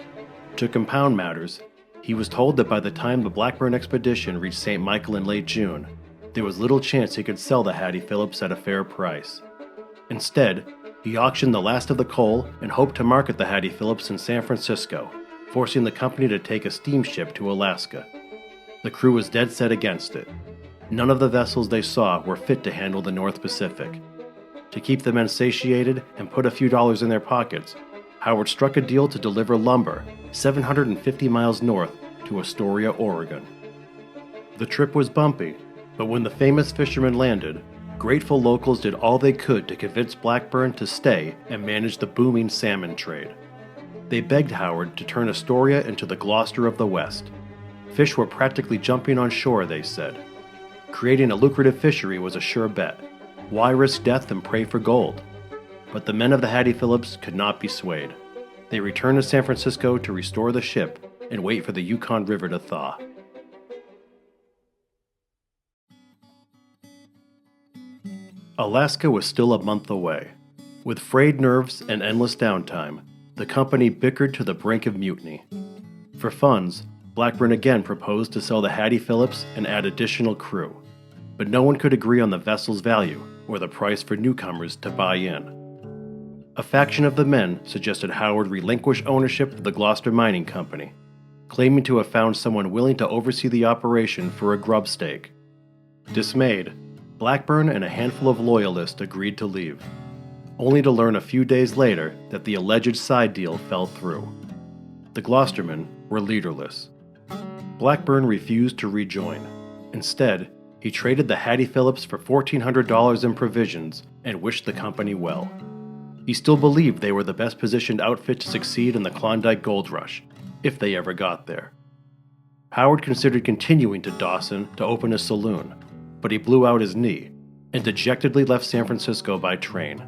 Speaker 1: To compound matters, he was told that by the time the Blackburn expedition reached St. Michael in late June, there was little chance he could sell the Hattie Phillips at a fair price. Instead, he auctioned the last of the coal and hoped to market the Hattie Phillips in San Francisco, forcing the company to take a steamship to Alaska. The crew was dead set against it. None of the vessels they saw were fit to handle the North Pacific. To keep the men satiated and put a few dollars in their pockets, Howard struck a deal to deliver lumber 750 miles north to Astoria, Oregon. The trip was bumpy, but when the famous Fisherman landed, grateful locals did all they could to convince Blackburn to stay and manage the booming salmon trade. They begged Howard to turn Astoria into the Gloucester of the West. Fish were practically jumping on shore, they said. Creating a lucrative fishery was a sure bet. Why risk death and pray for gold? But the men of the Hattie Phillips could not be swayed. They returned to San Francisco to restore the ship and wait for the Yukon River to thaw. Alaska was still a month away. With frayed nerves and endless downtime, the company bickered to the brink of mutiny. For funds, Blackburn again proposed to sell the Hattie Phillips and add additional crew, but no one could agree on the vessel's value or the price for newcomers to buy in. A faction of the men suggested Howard relinquish ownership of the Gloucester Mining Company, claiming to have found someone willing to oversee the operation for a grub stake. Dismayed, Blackburn and a handful of loyalists agreed to leave, only to learn a few days later that the alleged side deal fell through. The Gloucestermen were leaderless. Blackburn refused to rejoin. Instead, he traded the Hattie Phillips for $1,400 in provisions and wished the company well. He still believed they were the best positioned outfit to succeed in the Klondike Gold Rush, if they ever got there. Howard considered continuing to Dawson to open a saloon, but he blew out his knee and dejectedly left San Francisco by train.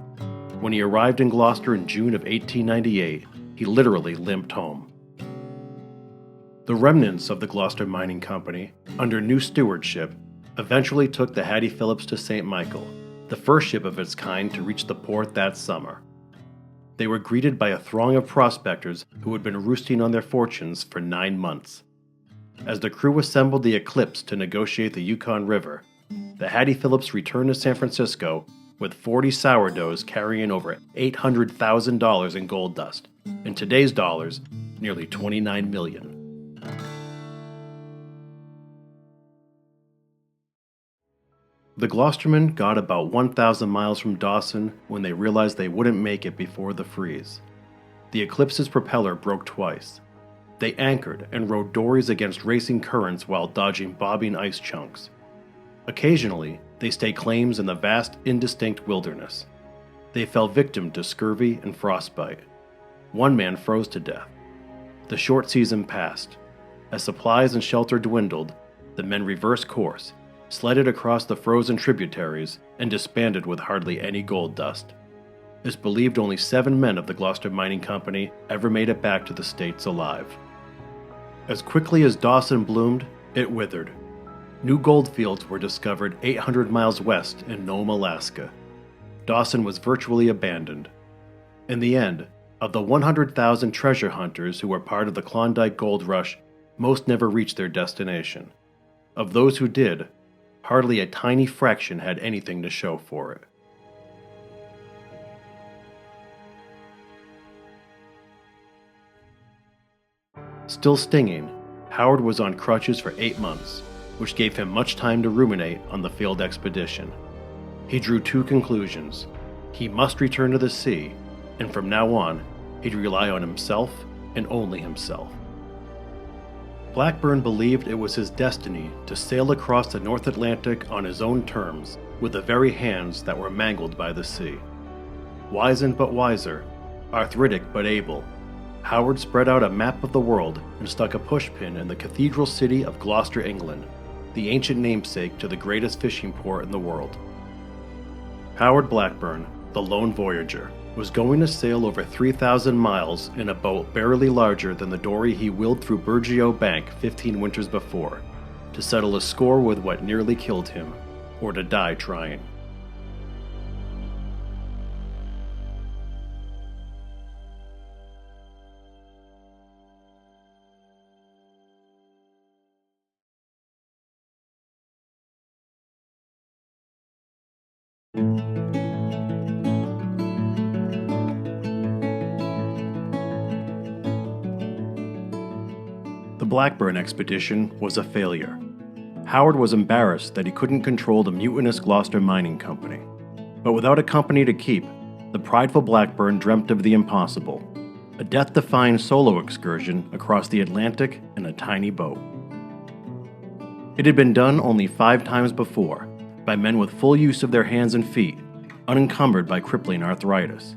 Speaker 1: When he arrived in Gloucester in June of 1898, he literally limped home. The remnants of the Gloucester Mining Company, under new stewardship, eventually took the Hattie Phillips to St. Michael, the first ship of its kind to reach the port that summer. They were greeted by a throng of prospectors who had been roosting on their fortunes for 9 months. As the crew assembled the Eclipse to negotiate the Yukon River, the Hattie Phillips returned to San Francisco with 40 sourdoughs carrying over $800,000 in gold dust, in today's dollars, nearly $29 million. The Gloucestermen got about 1,000 miles from Dawson when they realized they wouldn't make it before the freeze. The Eclipse's propeller broke twice. They anchored and rode dories against racing currents while dodging bobbing ice chunks. Occasionally, they staked claims in the vast, indistinct wilderness. They fell victim to scurvy and frostbite. One man froze to death. The short season passed. As supplies and shelter dwindled, the men reversed course, sledded across the frozen tributaries, and disbanded with hardly any gold dust. It's believed only 7 men of the Gloucester Mining Company ever made it back to the States alive. As quickly as Dawson bloomed, it withered. New gold fields were discovered 800 miles west in Nome, Alaska. Dawson was virtually abandoned. In the end, of the 100,000 treasure hunters who were part of the Klondike Gold Rush, most never reached their destination. Of those who did, hardly a tiny fraction had anything to show for it. Still stinging, Howard was on crutches for 8 months, which gave him much time to ruminate on the failed expedition. He drew 2 conclusions. He must return to the sea, and from now on, he'd rely on himself and only himself. Blackburn believed it was his destiny to sail across the North Atlantic on his own terms, with the very hands that were mangled by the sea. Wizened but wiser, arthritic but able, Howard spread out a map of the world and stuck a pushpin in the cathedral city of Gloucester, England, the ancient namesake to the greatest fishing port in the world. Howard Blackburn, the lone voyager, was going to sail over 3,000 miles in a boat barely larger than the dory he willed through Burgeo Bank 15 winters before, to settle a score with what nearly killed him, or to die trying. The Blackburn expedition was a failure. Howard was embarrassed that he couldn't control the mutinous Gloucester Mining Company. But without a company to keep, the prideful Blackburn dreamt of the impossible, a death-defying solo excursion across the Atlantic in a tiny boat. It had been done only 5 times before, by men with full use of their hands and feet, unencumbered by crippling arthritis.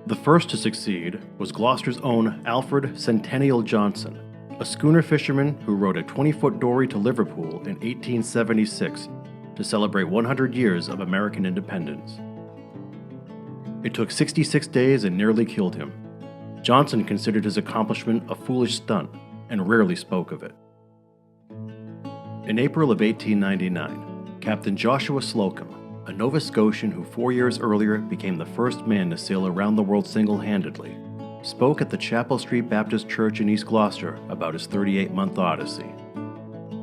Speaker 1: The first to succeed was Gloucester's own Alfred Centennial Johnson, a schooner fisherman who rowed a 20-foot dory to Liverpool in 1876 to celebrate 100 years of American independence. It took 66 days and nearly killed him. Johnson considered his accomplishment a foolish stunt and rarely spoke of it. In April of 1899, Captain Joshua Slocum, a Nova Scotian who 4 years earlier became the first man to sail around the world single-handedly, spoke at the Chapel Street Baptist Church in East Gloucester about his 38-month odyssey.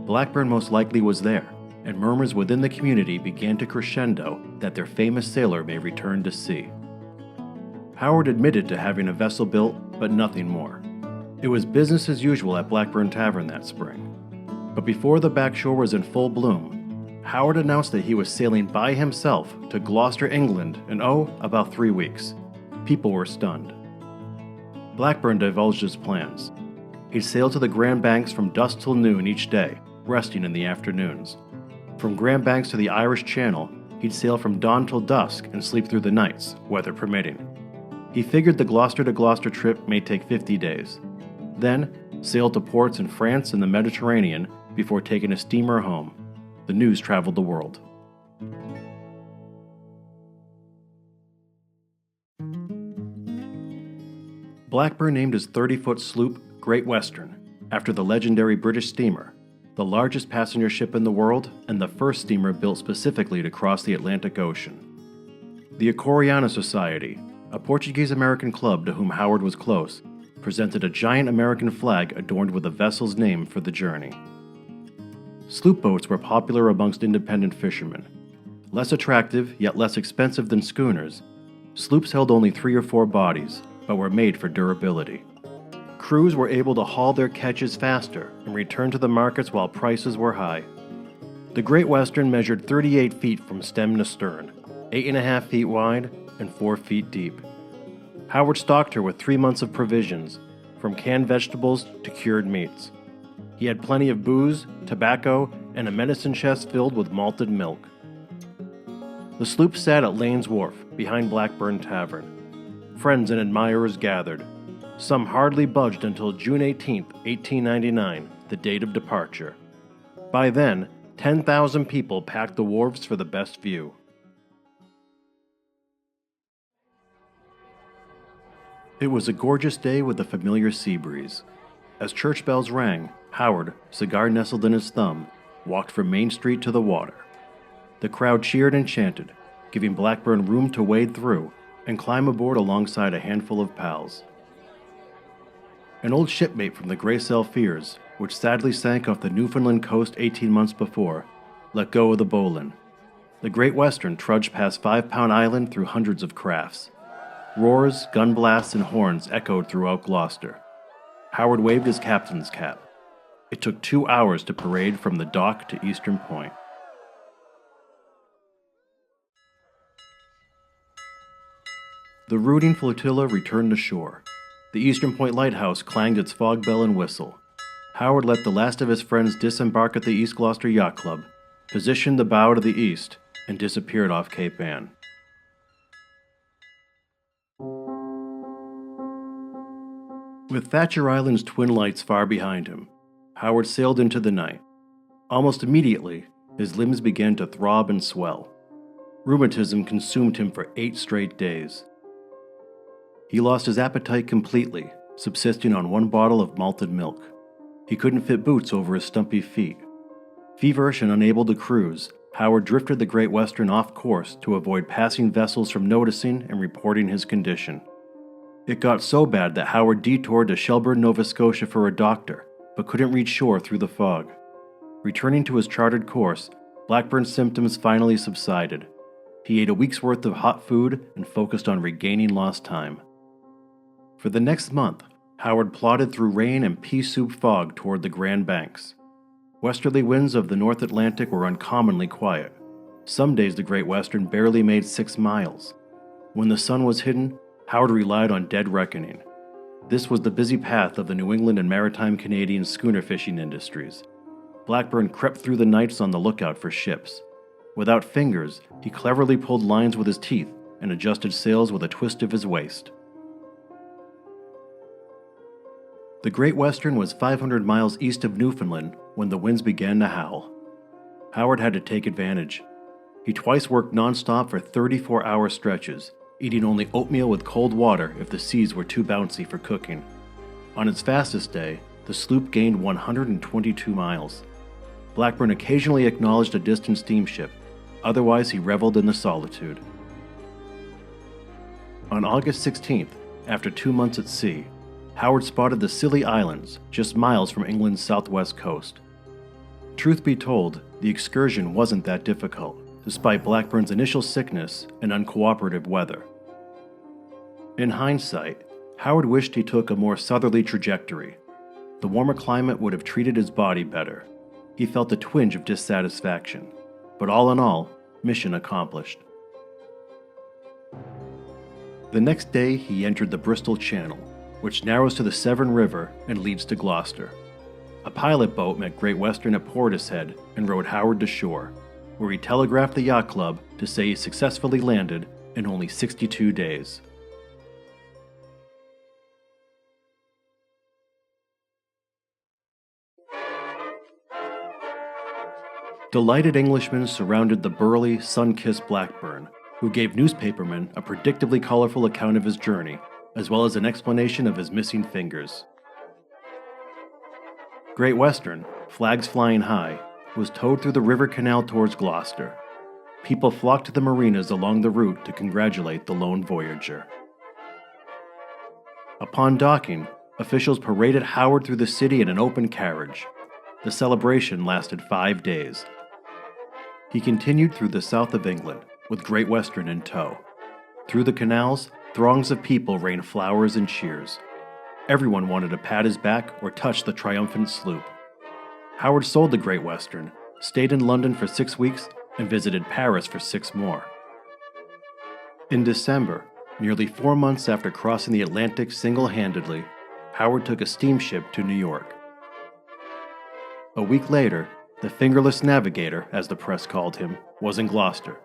Speaker 1: Blackburn most likely was there, and murmurs within the community began to crescendo that their famous sailor may return to sea. Howard admitted to having a vessel built, but nothing more. It was business as usual at Blackburn Tavern that spring. But before the backshore was in full bloom, Howard announced that he was sailing by himself to Gloucester, England in, about 3 weeks. People were stunned. Blackburn divulged his plans. He'd sail to the Grand Banks from dusk till noon each day, resting in the afternoons. From Grand Banks to the Irish Channel, he'd sail from dawn till dusk and sleep through the nights, weather permitting. He figured the Gloucester to Gloucester trip may take 50 days. Then, sail to ports in France and the Mediterranean before taking a steamer home. The news traveled the world. Blackburn named his 30-foot sloop Great Western, after the legendary British steamer, the largest passenger ship in the world and the first steamer built specifically to cross the Atlantic Ocean. The Acoriana Society, a Portuguese-American club to whom Howard was close, presented a giant American flag adorned with the vessel's name for the journey. Sloop boats were popular amongst independent fishermen. Less attractive, yet less expensive than schooners, sloops held only 3 or 4 bodies, but were made for durability. Crews were able to haul their catches faster and return to the markets while prices were high. The Great Western measured 38 feet from stem to stern, 8.5 feet wide and 4 feet deep. Howard stocked her with 3 months of provisions, from canned vegetables to cured meats. He had plenty of booze, tobacco, and a medicine chest filled with malted milk. The sloop sat at Lane's Wharf, behind Blackburn Tavern. Friends and admirers gathered. Some hardly budged until June 18, 1899, the date of departure. By then, 10,000 people packed the wharves for the best view. It was a gorgeous day with a familiar sea breeze. As church bells rang, Howard, cigar nestled in his thumb, walked from Main Street to the water. The crowd cheered and chanted, giving Blackburn room to wade through and climb aboard alongside a handful of pals. An old shipmate from the Greycell Fears, which sadly sank off the Newfoundland coast 18 months before, let go of the bowline. The Great Western trudged past 5 Pound Island through hundreds of crafts. Roars, gun blasts, and horns echoed throughout Gloucester. Howard waved his captain's cap. It took 2 hours to parade from the dock to Eastern Point. The rooting flotilla returned to shore. The Eastern Point lighthouse clanged its fog bell and whistle. Howard let the last of his friends disembark at the East Gloucester Yacht Club, positioned the bow to the east, and disappeared off Cape Ann. With Thatcher Island's twin lights far behind him, Howard sailed into the night. Almost immediately, his limbs began to throb and swell. Rheumatism consumed him for 8 straight days. He lost his appetite completely, subsisting on 1 bottle of malted milk. He couldn't fit boots over his stumpy feet. Feverish and unable to cruise, Howard drifted the Great Western off course to avoid passing vessels from noticing and reporting his condition. It got so bad that Howard detoured to Shelburne, Nova Scotia for a doctor, but couldn't reach shore through the fog. Returning to his charted course, Blackburn's symptoms finally subsided. He ate a week's worth of hot food and focused on regaining lost time. For the next month, Howard plodded through rain and pea-soup fog toward the Grand Banks. Westerly winds of the North Atlantic were uncommonly quiet. Some days the Great Western barely made 6 miles. When the sun was hidden, Howard relied on dead reckoning. This was the busy path of the New England and maritime Canadian schooner fishing industries. Blackburn crept through the nights on the lookout for ships. Without fingers, he cleverly pulled lines with his teeth and adjusted sails with a twist of his waist. The Great Western was 500 miles east of Newfoundland when the winds began to howl. Howard had to take advantage. He twice worked nonstop for 34-hour stretches, eating only oatmeal with cold water if the seas were too bouncy for cooking. On its fastest day, the sloop gained 122 miles. Blackburn occasionally acknowledged a distant steamship, otherwise he reveled in the solitude. On August 16th, after 2 months at sea, Howard spotted the Scilly Islands, just miles from England's southwest coast. Truth be told, the excursion wasn't that difficult, despite Blackburn's initial sickness and uncooperative weather. In hindsight, Howard wished he took a more southerly trajectory. The warmer climate would have treated his body better. He felt a twinge of dissatisfaction, but all in all, mission accomplished. The next day, he entered the Bristol Channel, which narrows to the Severn River and leads to Gloucester. A pilot boat met Great Western at Portishead and rowed Howard to shore, where he telegraphed the yacht club to say he successfully landed in only 62 days. Delighted Englishmen surrounded the burly, sun-kissed Blackburn, who gave newspapermen a predictably colorful account of his journey, as well as an explanation of his missing fingers. Great Western, flags flying high, was towed through the river canal towards Gloucester. People flocked to the marinas along the route to congratulate the lone voyager. Upon docking, officials paraded Howard through the city in an open carriage. The celebration lasted 5 days. He continued through the south of England, with Great Western in tow. Through the canals, throngs of people rained flowers and cheers. Everyone wanted to pat his back or touch the triumphant sloop. Howard sold the Great Western, stayed in London for 6 weeks, and visited Paris for 6 more. In December, nearly 4 months after crossing the Atlantic single-handedly, Howard took a steamship to New York. A week later, the fingerless navigator, as the press called him, was in Gloucester,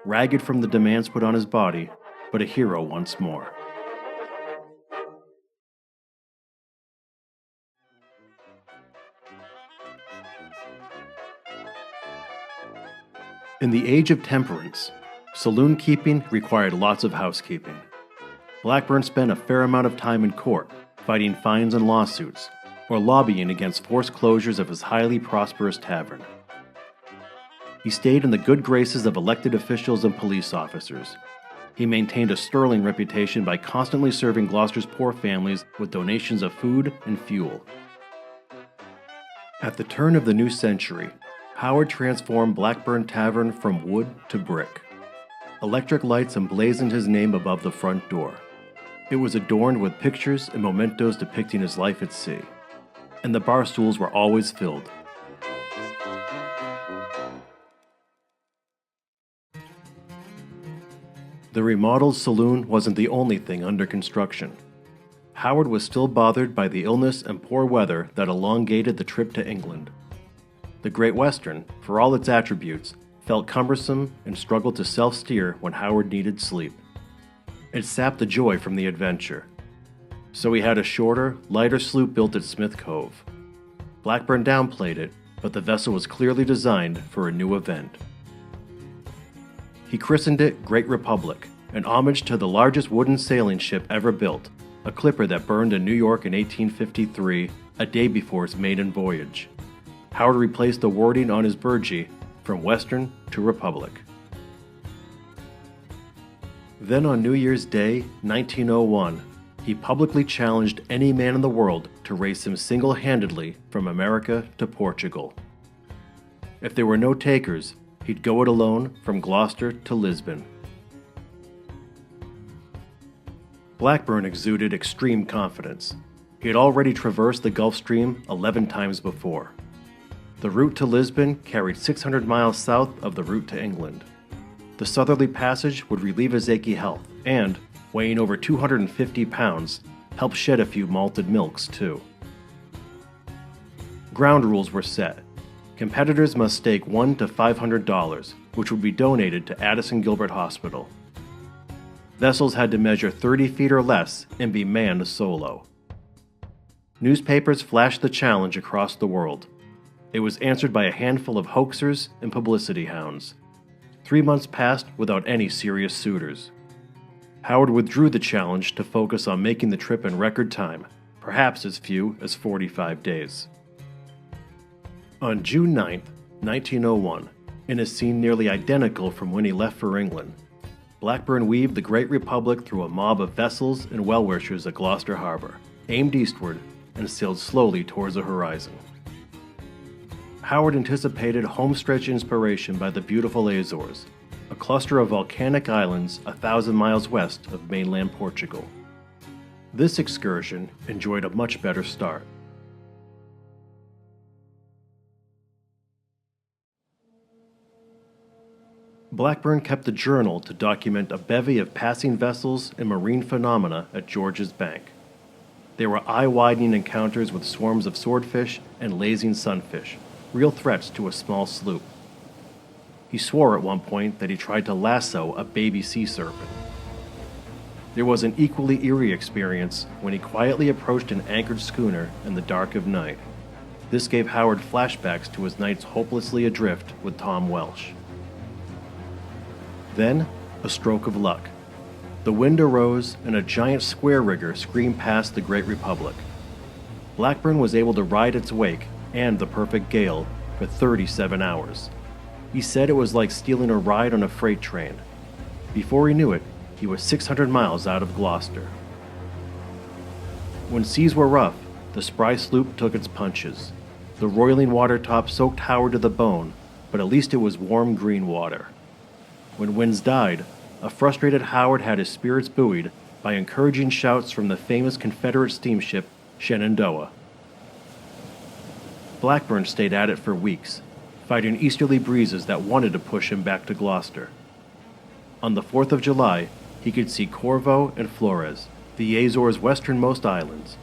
Speaker 1: ragged from the demands put on his body, but a hero once more. In the age of temperance, saloon keeping required lots of housekeeping. Blackburn spent a fair amount of time in court, fighting fines and lawsuits, or lobbying against forced closures of his highly prosperous tavern. He stayed in the good graces of elected officials and police officers. He maintained a sterling reputation by constantly serving Gloucester's poor families with donations of food and fuel. At the turn of the new century, Howard transformed Blackburn Tavern from wood to brick. Electric lights emblazoned his name above the front door. It was adorned with pictures and mementos depicting his life at sea, and the bar stools were always filled. The remodeled saloon wasn't the only thing under construction. Howard was still bothered by the illness and poor weather that elongated the trip to England. The Great Western, for all its attributes, felt cumbersome and struggled to self-steer when Howard needed sleep. It sapped the joy from the adventure. So he had a shorter, lighter sloop built at Smith Cove. Blackburn downplayed it, but the vessel was clearly designed for a new event. He christened it Great Republic, an homage to the largest wooden sailing ship ever built, a clipper that burned in New York in 1853, a day before its maiden voyage. Howard replaced the wording on his burgee from Western to Republic. Then on New Year's Day, 1901, he publicly challenged any man in the world to race him single-handedly from America to Portugal. If there were no takers, he'd go it alone from Gloucester to Lisbon. Blackburn exuded extreme confidence. He had already traversed the Gulf Stream 11 times before. The route to Lisbon carried 600 miles south of the route to England. The southerly passage would relieve his achy health and, weighing over 250 pounds, help shed a few malted milks too. Ground rules were set. Competitors must stake $100 to $500, which would be donated to Addison Gilbert Hospital. Vessels had to measure 30 feet or less and be manned solo. Newspapers flashed the challenge across the world. It was answered by a handful of hoaxers and publicity hounds. 3 months passed without any serious suitors. Howard withdrew the challenge to focus on making the trip in record time, perhaps as few as 45 days. On June 9, 1901, in a scene nearly identical from when he left for England, Blackburn weaved the Great Republic through a mob of vessels and well-wishers at Gloucester Harbor, aimed eastward, and sailed slowly towards the horizon. Howard anticipated homestretch inspiration by the beautiful Azores, a cluster of volcanic islands 1,000 miles west of mainland Portugal. This excursion enjoyed a much better start. Blackburn kept a journal to document a bevy of passing vessels and marine phenomena at George's Bank. There were eye-widening encounters with swarms of swordfish and lazing sunfish, real threats to a small sloop. He swore at one point that he tried to lasso a baby sea serpent. There was an equally eerie experience when he quietly approached an anchored schooner in the dark of night. This gave Howard flashbacks to his nights hopelessly adrift with Tom Welsh. Then, a stroke of luck. The wind arose and a giant square rigger screamed past the Great Republic. Blackburn was able to ride its wake and the perfect gale for 37 hours. He said it was like stealing a ride on a freight train. Before he knew it, he was 600 miles out of Gloucester. When seas were rough, the spry sloop took its punches. The roiling water top soaked Howard to the bone, but at least it was warm green water. When winds died, a frustrated Howard had his spirits buoyed by encouraging shouts from the famous Confederate steamship Shenandoah. Blackburn stayed at it for weeks, fighting easterly breezes that wanted to push him back to Gloucester. On the 4th of July, he could see Corvo and Flores, the Azores' westernmost islands.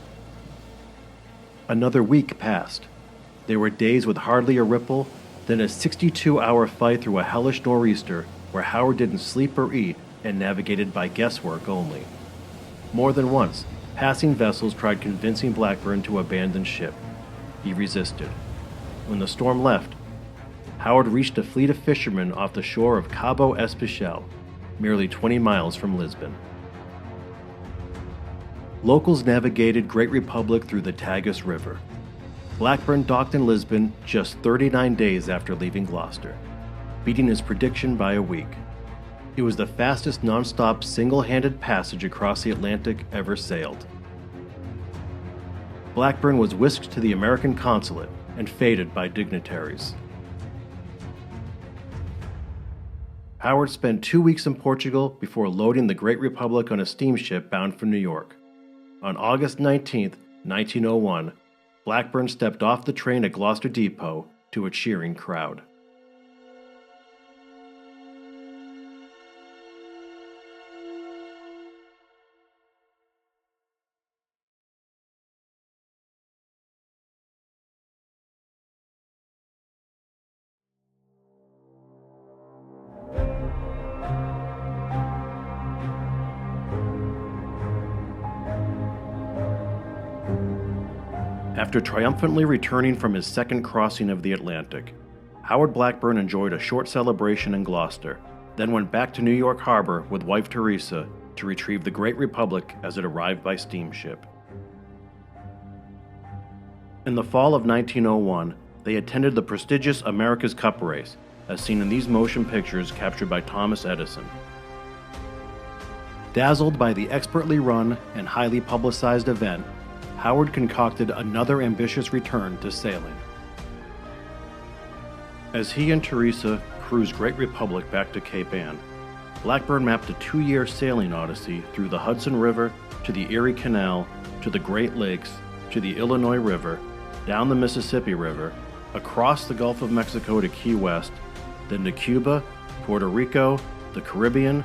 Speaker 1: Another week passed. There were days with hardly a ripple, then a 62-hour fight through a hellish nor'easter where Howard didn't sleep or eat and navigated by guesswork only. More than once, passing vessels tried convincing Blackburn to abandon ship. He resisted. When the storm left, Howard reached a fleet of fishermen off the shore of Cabo Especial, merely 20 miles from Lisbon. Locals navigated Great Republic through the Tagus River. Blackburn docked in Lisbon just 39 days after leaving Gloucester, beating his prediction by a week. It was the fastest non-stop single-handed passage across the Atlantic ever sailed. Blackburn was whisked to the American consulate and feted by dignitaries. Howard spent 2 weeks in Portugal before loading the Great Republic on a steamship bound for New York. On August 19, 1901, Blackburn stepped off the train at Gloucester Depot to a cheering crowd. After triumphantly returning from his second crossing of the Atlantic, Howard Blackburn enjoyed a short celebration in Gloucester, then went back to New York Harbor with wife Teresa to retrieve the Great Republic as it arrived by steamship. In the fall of 1901, they attended the prestigious America's Cup race, as seen in these motion pictures captured by Thomas Edison. Dazzled by the expertly run and highly publicized event, Howard concocted another ambitious return to sailing. As he and Teresa cruised Great Republic back to Cape Ann, Blackburn mapped a 2-year sailing odyssey through the Hudson River to the Erie Canal to the Great Lakes to the Illinois River, down the Mississippi River, across the Gulf of Mexico to Key West, then to Cuba, Puerto Rico, the Caribbean,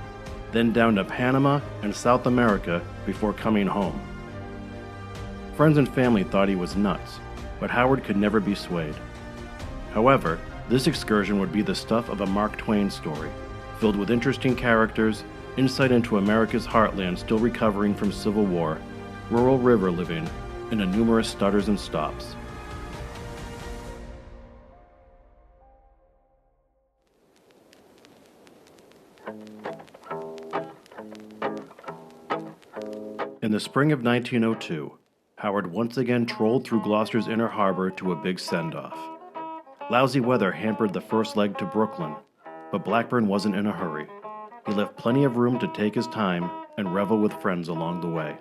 Speaker 1: then down to Panama and South America before coming home. Friends and family thought he was nuts, but Howard could never be swayed. However, this excursion would be the stuff of a Mark Twain story, filled with interesting characters, insight into America's heartland still recovering from Civil War, rural river living, and a numerous stutters and stops. In the spring of 1902, Howard once again trolled through Gloucester's inner harbor to a big send-off. Lousy weather hampered the first leg to Brooklyn, but Blackburn wasn't in a hurry. He left plenty of room to take his time and revel with friends along the way.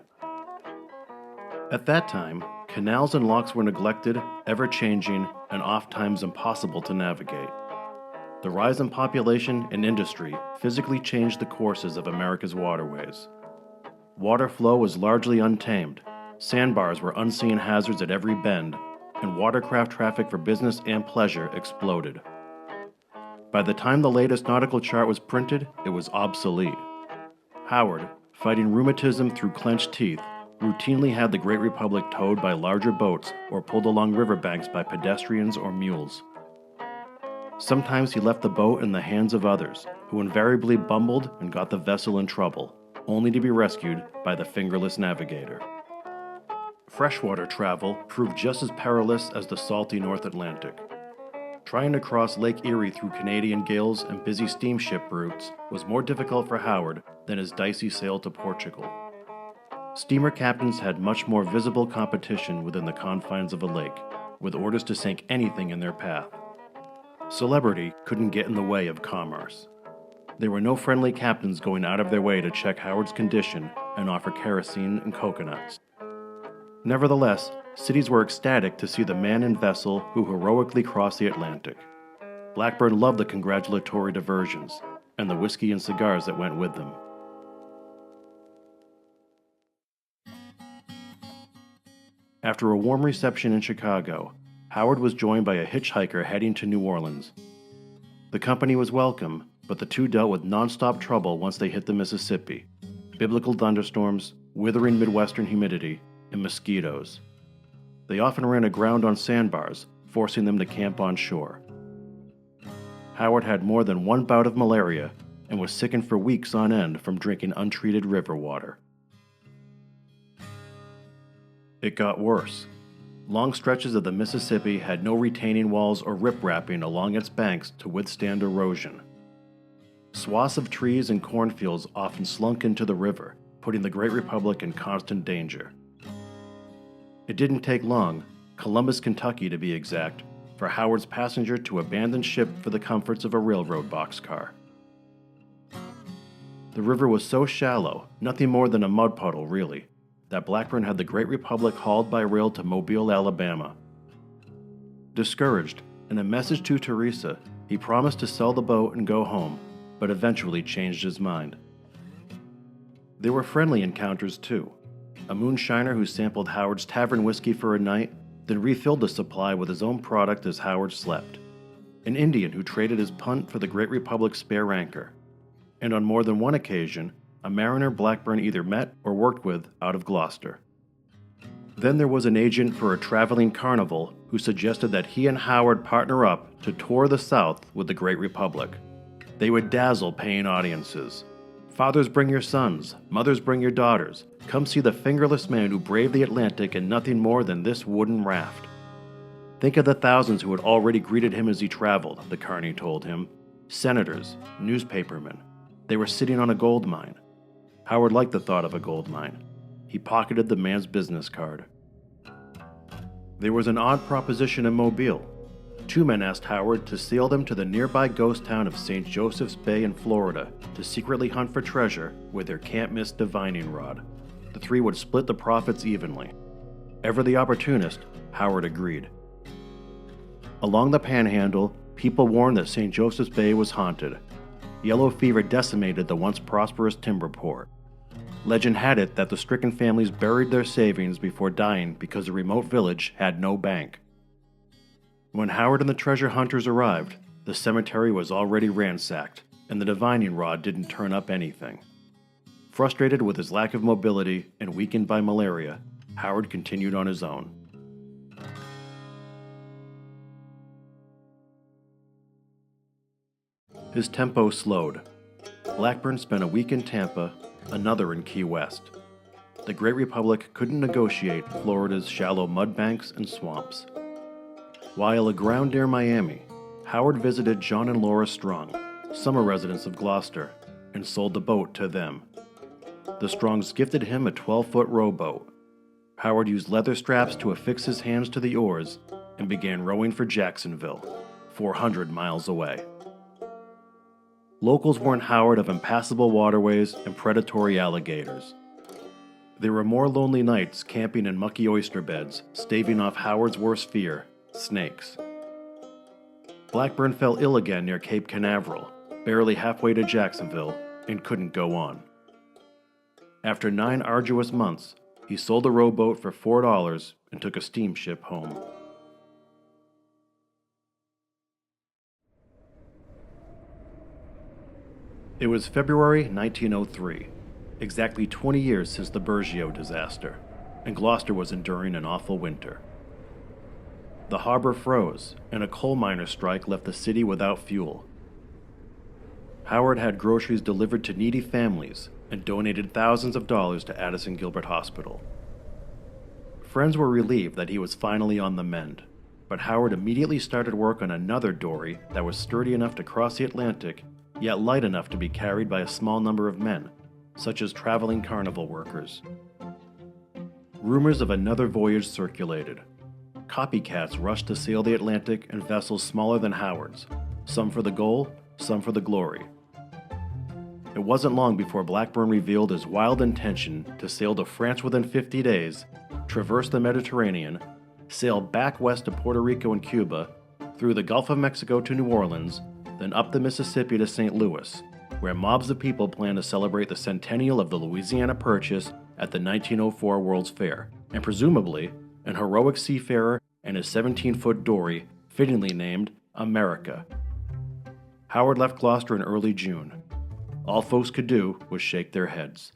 Speaker 1: At that time, canals and locks were neglected, ever-changing, and oft-times impossible to navigate. The rise in population and industry physically changed the courses of America's waterways. Water flow was largely untamed. Sandbars were unseen hazards at every bend, and watercraft traffic for business and pleasure exploded. By the time the latest nautical chart was printed, it was obsolete. Howard, fighting rheumatism through clenched teeth, routinely had the Great Republic towed by larger boats or pulled along riverbanks by pedestrians or mules. Sometimes he left the boat in the hands of others, who invariably bumbled and got the vessel in trouble, only to be rescued by the fingerless navigator. Freshwater travel proved just as perilous as the salty North Atlantic. Trying to cross Lake Erie through Canadian gales and busy steamship routes was more difficult for Howard than his dicey sail to Portugal. Steamer captains had much more visible competition within the confines of a lake, with orders to sink anything in their path. Celebrity couldn't get in the way of commerce. There were no friendly captains going out of their way to check Howard's condition and offer kerosene and coconuts. Nevertheless, cities were ecstatic to see the man and vessel who heroically crossed the Atlantic. Blackburn loved the congratulatory diversions, and the whiskey and cigars that went with them. After a warm reception in Chicago, Howard was joined by a hitchhiker heading to New Orleans. The company was welcome, but the two dealt with nonstop trouble once they hit the Mississippi: biblical thunderstorms, withering Midwestern humidity, and mosquitoes. They often ran aground on sandbars, forcing them to camp on shore. Howard had more than one bout of malaria and was sickened for weeks on end from drinking untreated river water. It got worse. Long stretches of the Mississippi had no retaining walls or riprapping along its banks to withstand erosion. Swaths of trees and cornfields often slunk into the river, putting the Great Republic in constant danger. It didn't take long, Columbus, Kentucky to be exact, for Howard's passenger to abandon ship for the comforts of a railroad boxcar. The river was so shallow, nothing more than a mud puddle really, that Blackburn had the Great Republic hauled by rail to Mobile, Alabama. Discouraged, in a message to Teresa, he promised to sell the boat and go home, but eventually changed his mind. There were friendly encounters too. A moonshiner who sampled Howard's tavern whiskey for a night, then refilled the supply with his own product as Howard slept. An Indian who traded his punt for the Great Republic's spare anchor. And on more than one occasion, a mariner Blackburn either met or worked with out of Gloucester. Then there was an agent for a traveling carnival who suggested that he and Howard partner up to tour the South with the Great Republic. They would dazzle paying audiences. Fathers bring your sons, mothers bring your daughters. Come see the fingerless man who braved the Atlantic in nothing more than this wooden raft. Think of the thousands who had already greeted him as he traveled, the carney told him. Senators, newspapermen. They were sitting on a gold mine. Howard liked the thought of a gold mine. He pocketed the man's business card. There was an odd proposition in Mobile. Two men asked Howard to sail them to the nearby ghost town of St. Joseph's Bay in Florida to secretly hunt for treasure with their can't-miss divining rod. The three would split the profits evenly. Ever the opportunist, Howard agreed. Along the Panhandle, people warned that St. Joseph's Bay was haunted. Yellow fever decimated the once prosperous timber port. Legend had it that the stricken families buried their savings before dying because the remote village had no bank. When Howard and the treasure hunters arrived, the cemetery was already ransacked, and the divining rod didn't turn up anything. Frustrated with his lack of mobility and weakened by malaria, Howard continued on his own. His tempo slowed. Blackburn spent a week in Tampa, another in Key West. The Great Republic couldn't negotiate Florida's shallow mudbanks and swamps. While aground near Miami, Howard visited John and Laura Strong, summer residents of Gloucester, and sold the boat to them. The Strongs gifted him a 12-foot rowboat. Howard used leather straps to affix his hands to the oars and began rowing for Jacksonville, 400 miles away. Locals warned Howard of impassable waterways and predatory alligators. There were more lonely nights camping in mucky oyster beds, staving off Howard's worst fear, snakes. Blackburn fell ill again near Cape Canaveral, barely halfway to Jacksonville, and couldn't go on. After 9 arduous months, he sold the rowboat for $4 and took a steamship home. It was February 1903, exactly 20 years since the Burgeo disaster, and Gloucester was enduring an awful winter. The harbor froze, and a coal miner strike left the city without fuel. Howard had groceries delivered to needy families and donated thousands of dollars to Addison Gilbert Hospital. Friends were relieved that he was finally on the mend, but Howard immediately started work on another dory that was sturdy enough to cross the Atlantic, yet light enough to be carried by a small number of men, such as traveling carnival workers. Rumors of another voyage circulated. Copycats rushed to sail the Atlantic in vessels smaller than Howard's, some for the goal, some for the glory. It wasn't long before Blackburn revealed his wild intention to sail to France within 50 days, traverse the Mediterranean, sail back west to Puerto Rico and Cuba, through the Gulf of Mexico to New Orleans, then up the Mississippi to St. Louis, where mobs of people planned to celebrate the centennial of the Louisiana Purchase at the 1904 World's Fair, and presumably, an heroic seafarer and his 17-foot dory, fittingly named America. Howard left Gloucester in early June. All folks could do was shake their heads.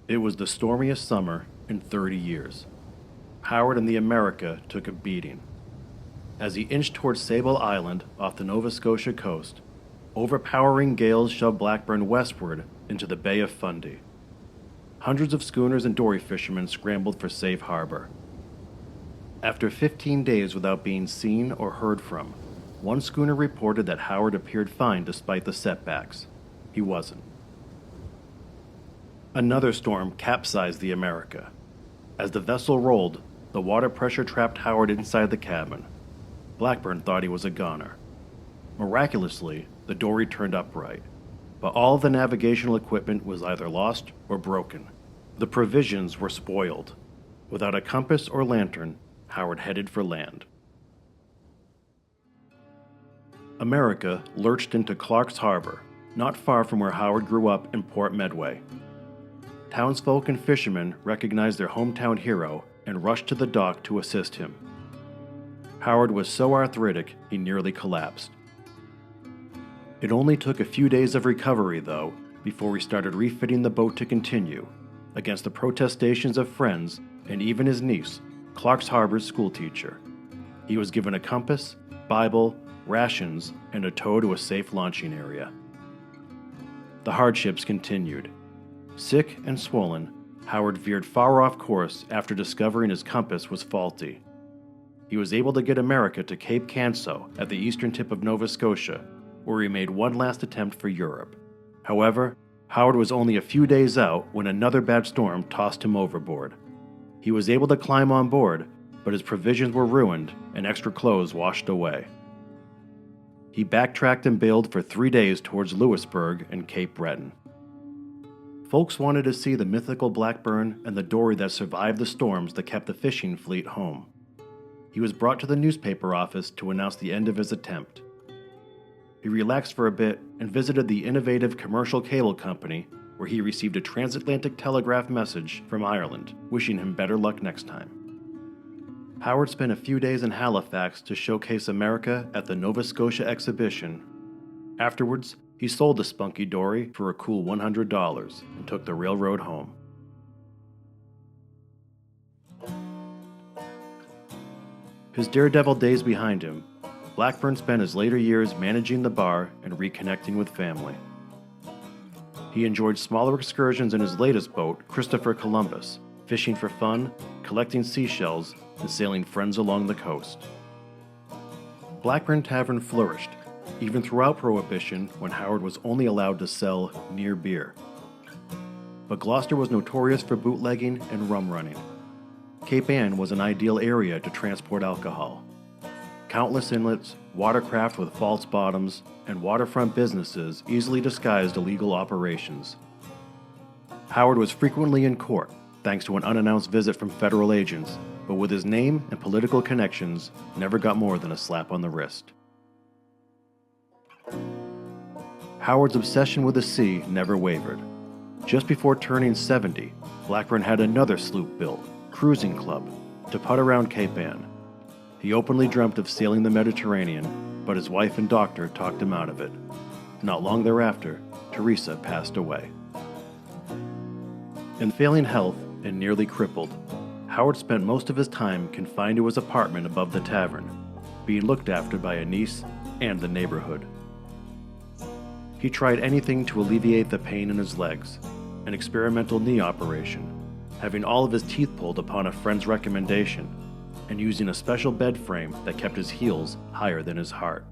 Speaker 1: It was the stormiest summer in 30 years. Howard and the America took a beating. As he inched toward Sable Island off the Nova Scotia coast, overpowering gales shoved Blackburn westward into the Bay of Fundy. Hundreds of schooners and dory fishermen scrambled for safe harbor. After 15 days without being seen or heard from, one schooner reported that Howard appeared fine despite the setbacks. He wasn't. Another storm capsized the America. As the vessel rolled, the water pressure trapped Howard inside the cabin. Blackburn thought he was a goner. Miraculously, the dory turned upright, but all of the navigational equipment was either lost or broken. The provisions were spoiled. Without a compass or lantern, Howard headed for land. America lurched into Clark's Harbor, not far from where Howard grew up in Port Medway. Townsfolk and fishermen recognized their hometown hero and rushed to the dock to assist him. Howard was so arthritic he nearly collapsed. It only took a few days of recovery, though, before he started refitting the boat to continue, against the protestations of friends and even his niece, Clark's Harbor's schoolteacher. He was given a compass, Bible, rations, and a tow to a safe launching area. The hardships continued. Sick and swollen, Howard veered far off course after discovering his compass was faulty. He was able to get America to Cape Canso at the eastern tip of Nova Scotia, where he made one last attempt for Europe. However, Howard was only a few days out when another bad storm tossed him overboard. He was able to climb on board, but his provisions were ruined and extra clothes washed away. He backtracked and bailed for 3 days towards Louisburg and Cape Breton. Folks wanted to see the mythical Blackburn and the dory that survived the storms that kept the fishing fleet home. He was brought to the newspaper office to announce the end of his attempt. He relaxed for a bit and visited the innovative commercial cable company, where he received a transatlantic telegraph message from Ireland, wishing him better luck next time. Howard spent a few days in Halifax to showcase America at the Nova Scotia exhibition. Afterwards, he sold the spunky dory for a cool $100 and took the railroad home. His daredevil days behind him, Blackburn spent his later years managing the bar and reconnecting with family. He enjoyed smaller excursions in his latest boat, Christopher Columbus, fishing for fun, collecting seashells, and sailing friends along the coast. Blackburn Tavern flourished, even throughout Prohibition when Howard was only allowed to sell near beer. But Gloucester was notorious for bootlegging and rum running. Cape Ann was an ideal area to transport alcohol. Countless inlets, watercraft with false bottoms, and waterfront businesses easily disguised illegal operations. Howard was frequently in court, thanks to an unannounced visit from federal agents, but with his name and political connections, never got more than a slap on the wrist. Howard's obsession with the sea never wavered. Just before turning 70, Blackburn had another sloop built, Cruising Club, to putt around Cape Ann. He openly dreamt of sailing the Mediterranean, but his wife and doctor talked him out of it. Not long thereafter, Teresa passed away. In failing health and nearly crippled, Howard spent most of his time confined to his apartment above the tavern, being looked after by a niece and the neighborhood. He tried anything to alleviate the pain in his legs, an experimental knee operation, having all of his teeth pulled upon a friend's recommendation, and using a special bed frame that kept his heels higher than his heart.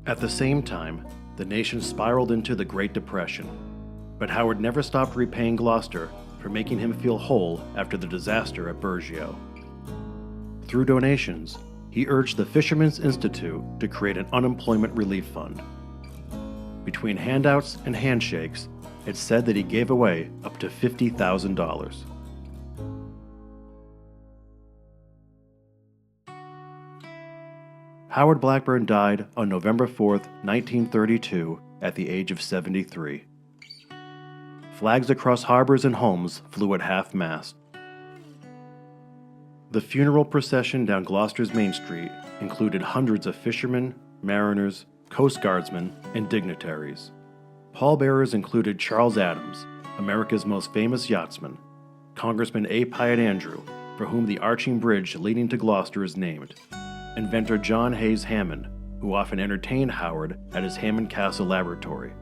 Speaker 1: At the same time, the nation spiraled into the Great Depression, but Howard never stopped repaying Gloucester for making him feel whole after the disaster at Burgeo. Through donations, he urged the Fisherman's Institute to create an unemployment relief fund. Between handouts and handshakes, it's said that he gave away up to $50,000. Howard Blackburn died on November 4, 1932, at the age of 73. Flags across harbors and homes flew at half-mast. The funeral procession down Gloucester's Main Street included hundreds of fishermen, mariners, Coast Guardsmen, and dignitaries. Pallbearers included Charles Adams, America's most famous yachtsman, Congressman A. Piatt Andrew, for whom the arching bridge leading to Gloucester is named, inventor John Hayes Hammond, who often entertained Howard at his Hammond Castle laboratory,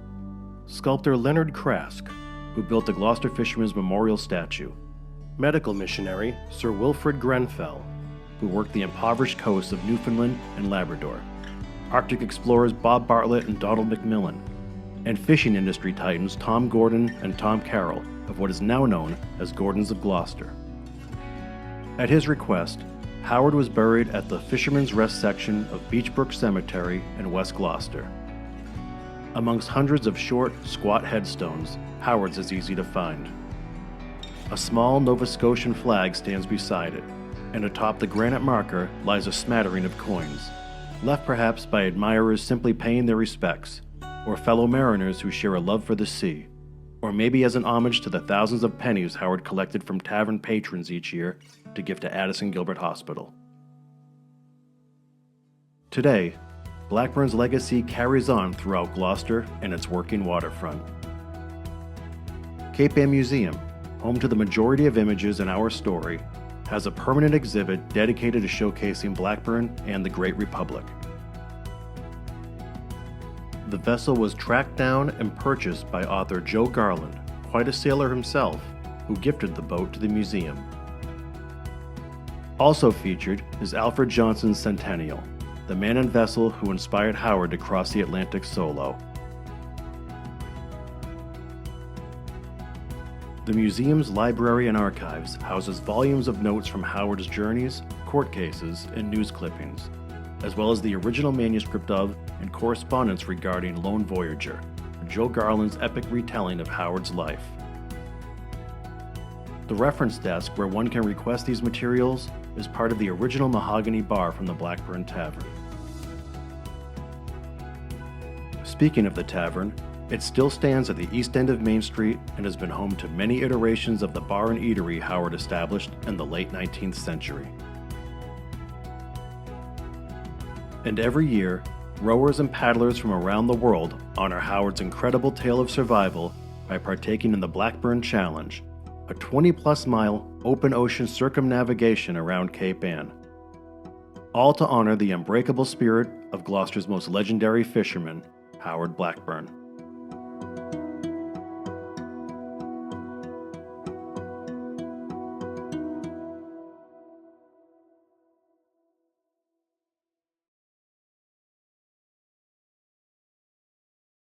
Speaker 1: sculptor Leonard Craske, who built the Gloucester Fisherman's Memorial statue, medical missionary Sir Wilfrid Grenfell, who worked the impoverished coasts of Newfoundland and Labrador, Arctic explorers Bob Bartlett and Donald McMillan, and fishing industry titans Tom Gordon and Tom Carroll of what is now known as Gordons of Gloucester. At his request, Howard was buried at the Fisherman's Rest section of Beechbrook Cemetery in West Gloucester. Amongst hundreds of short, squat headstones, Howard's is easy to find. A small Nova Scotian flag stands beside it, and atop the granite marker lies a smattering of coins, left perhaps by admirers simply paying their respects, or fellow mariners who share a love for the sea, or maybe as an homage to the thousands of pennies Howard collected from tavern patrons each year to give to Addison Gilbert Hospital. Today, Blackburn's legacy carries on throughout Gloucester and its working waterfront. Cape Ann Museum, home to the majority of images in our story, has a permanent exhibit dedicated to showcasing Blackburn and the Great Republic. The vessel was tracked down and purchased by author Joe Garland, quite a sailor himself, who gifted the boat to the museum. Also featured is Alfred Johnson's Centennial, the man and vessel who inspired Howard to cross the Atlantic solo. The museum's library and archives houses volumes of notes from Howard's journeys, court cases, and news clippings, as well as the original manuscript of and correspondence regarding Lone Voyager, Joe Garland's epic retelling of Howard's life. The reference desk where one can request these materials is part of the original mahogany bar from the Blackburn Tavern. Speaking of the tavern, it still stands at the east end of Main Street and has been home to many iterations of the bar and eatery Howard established in the late 19th century. And every year, rowers and paddlers from around the world honor Howard's incredible tale of survival by partaking in the Blackburn Challenge, a 20-plus mile open ocean circumnavigation around Cape Ann, all to honor the unbreakable spirit of Gloucester's most legendary fisherman, Howard Blackburn.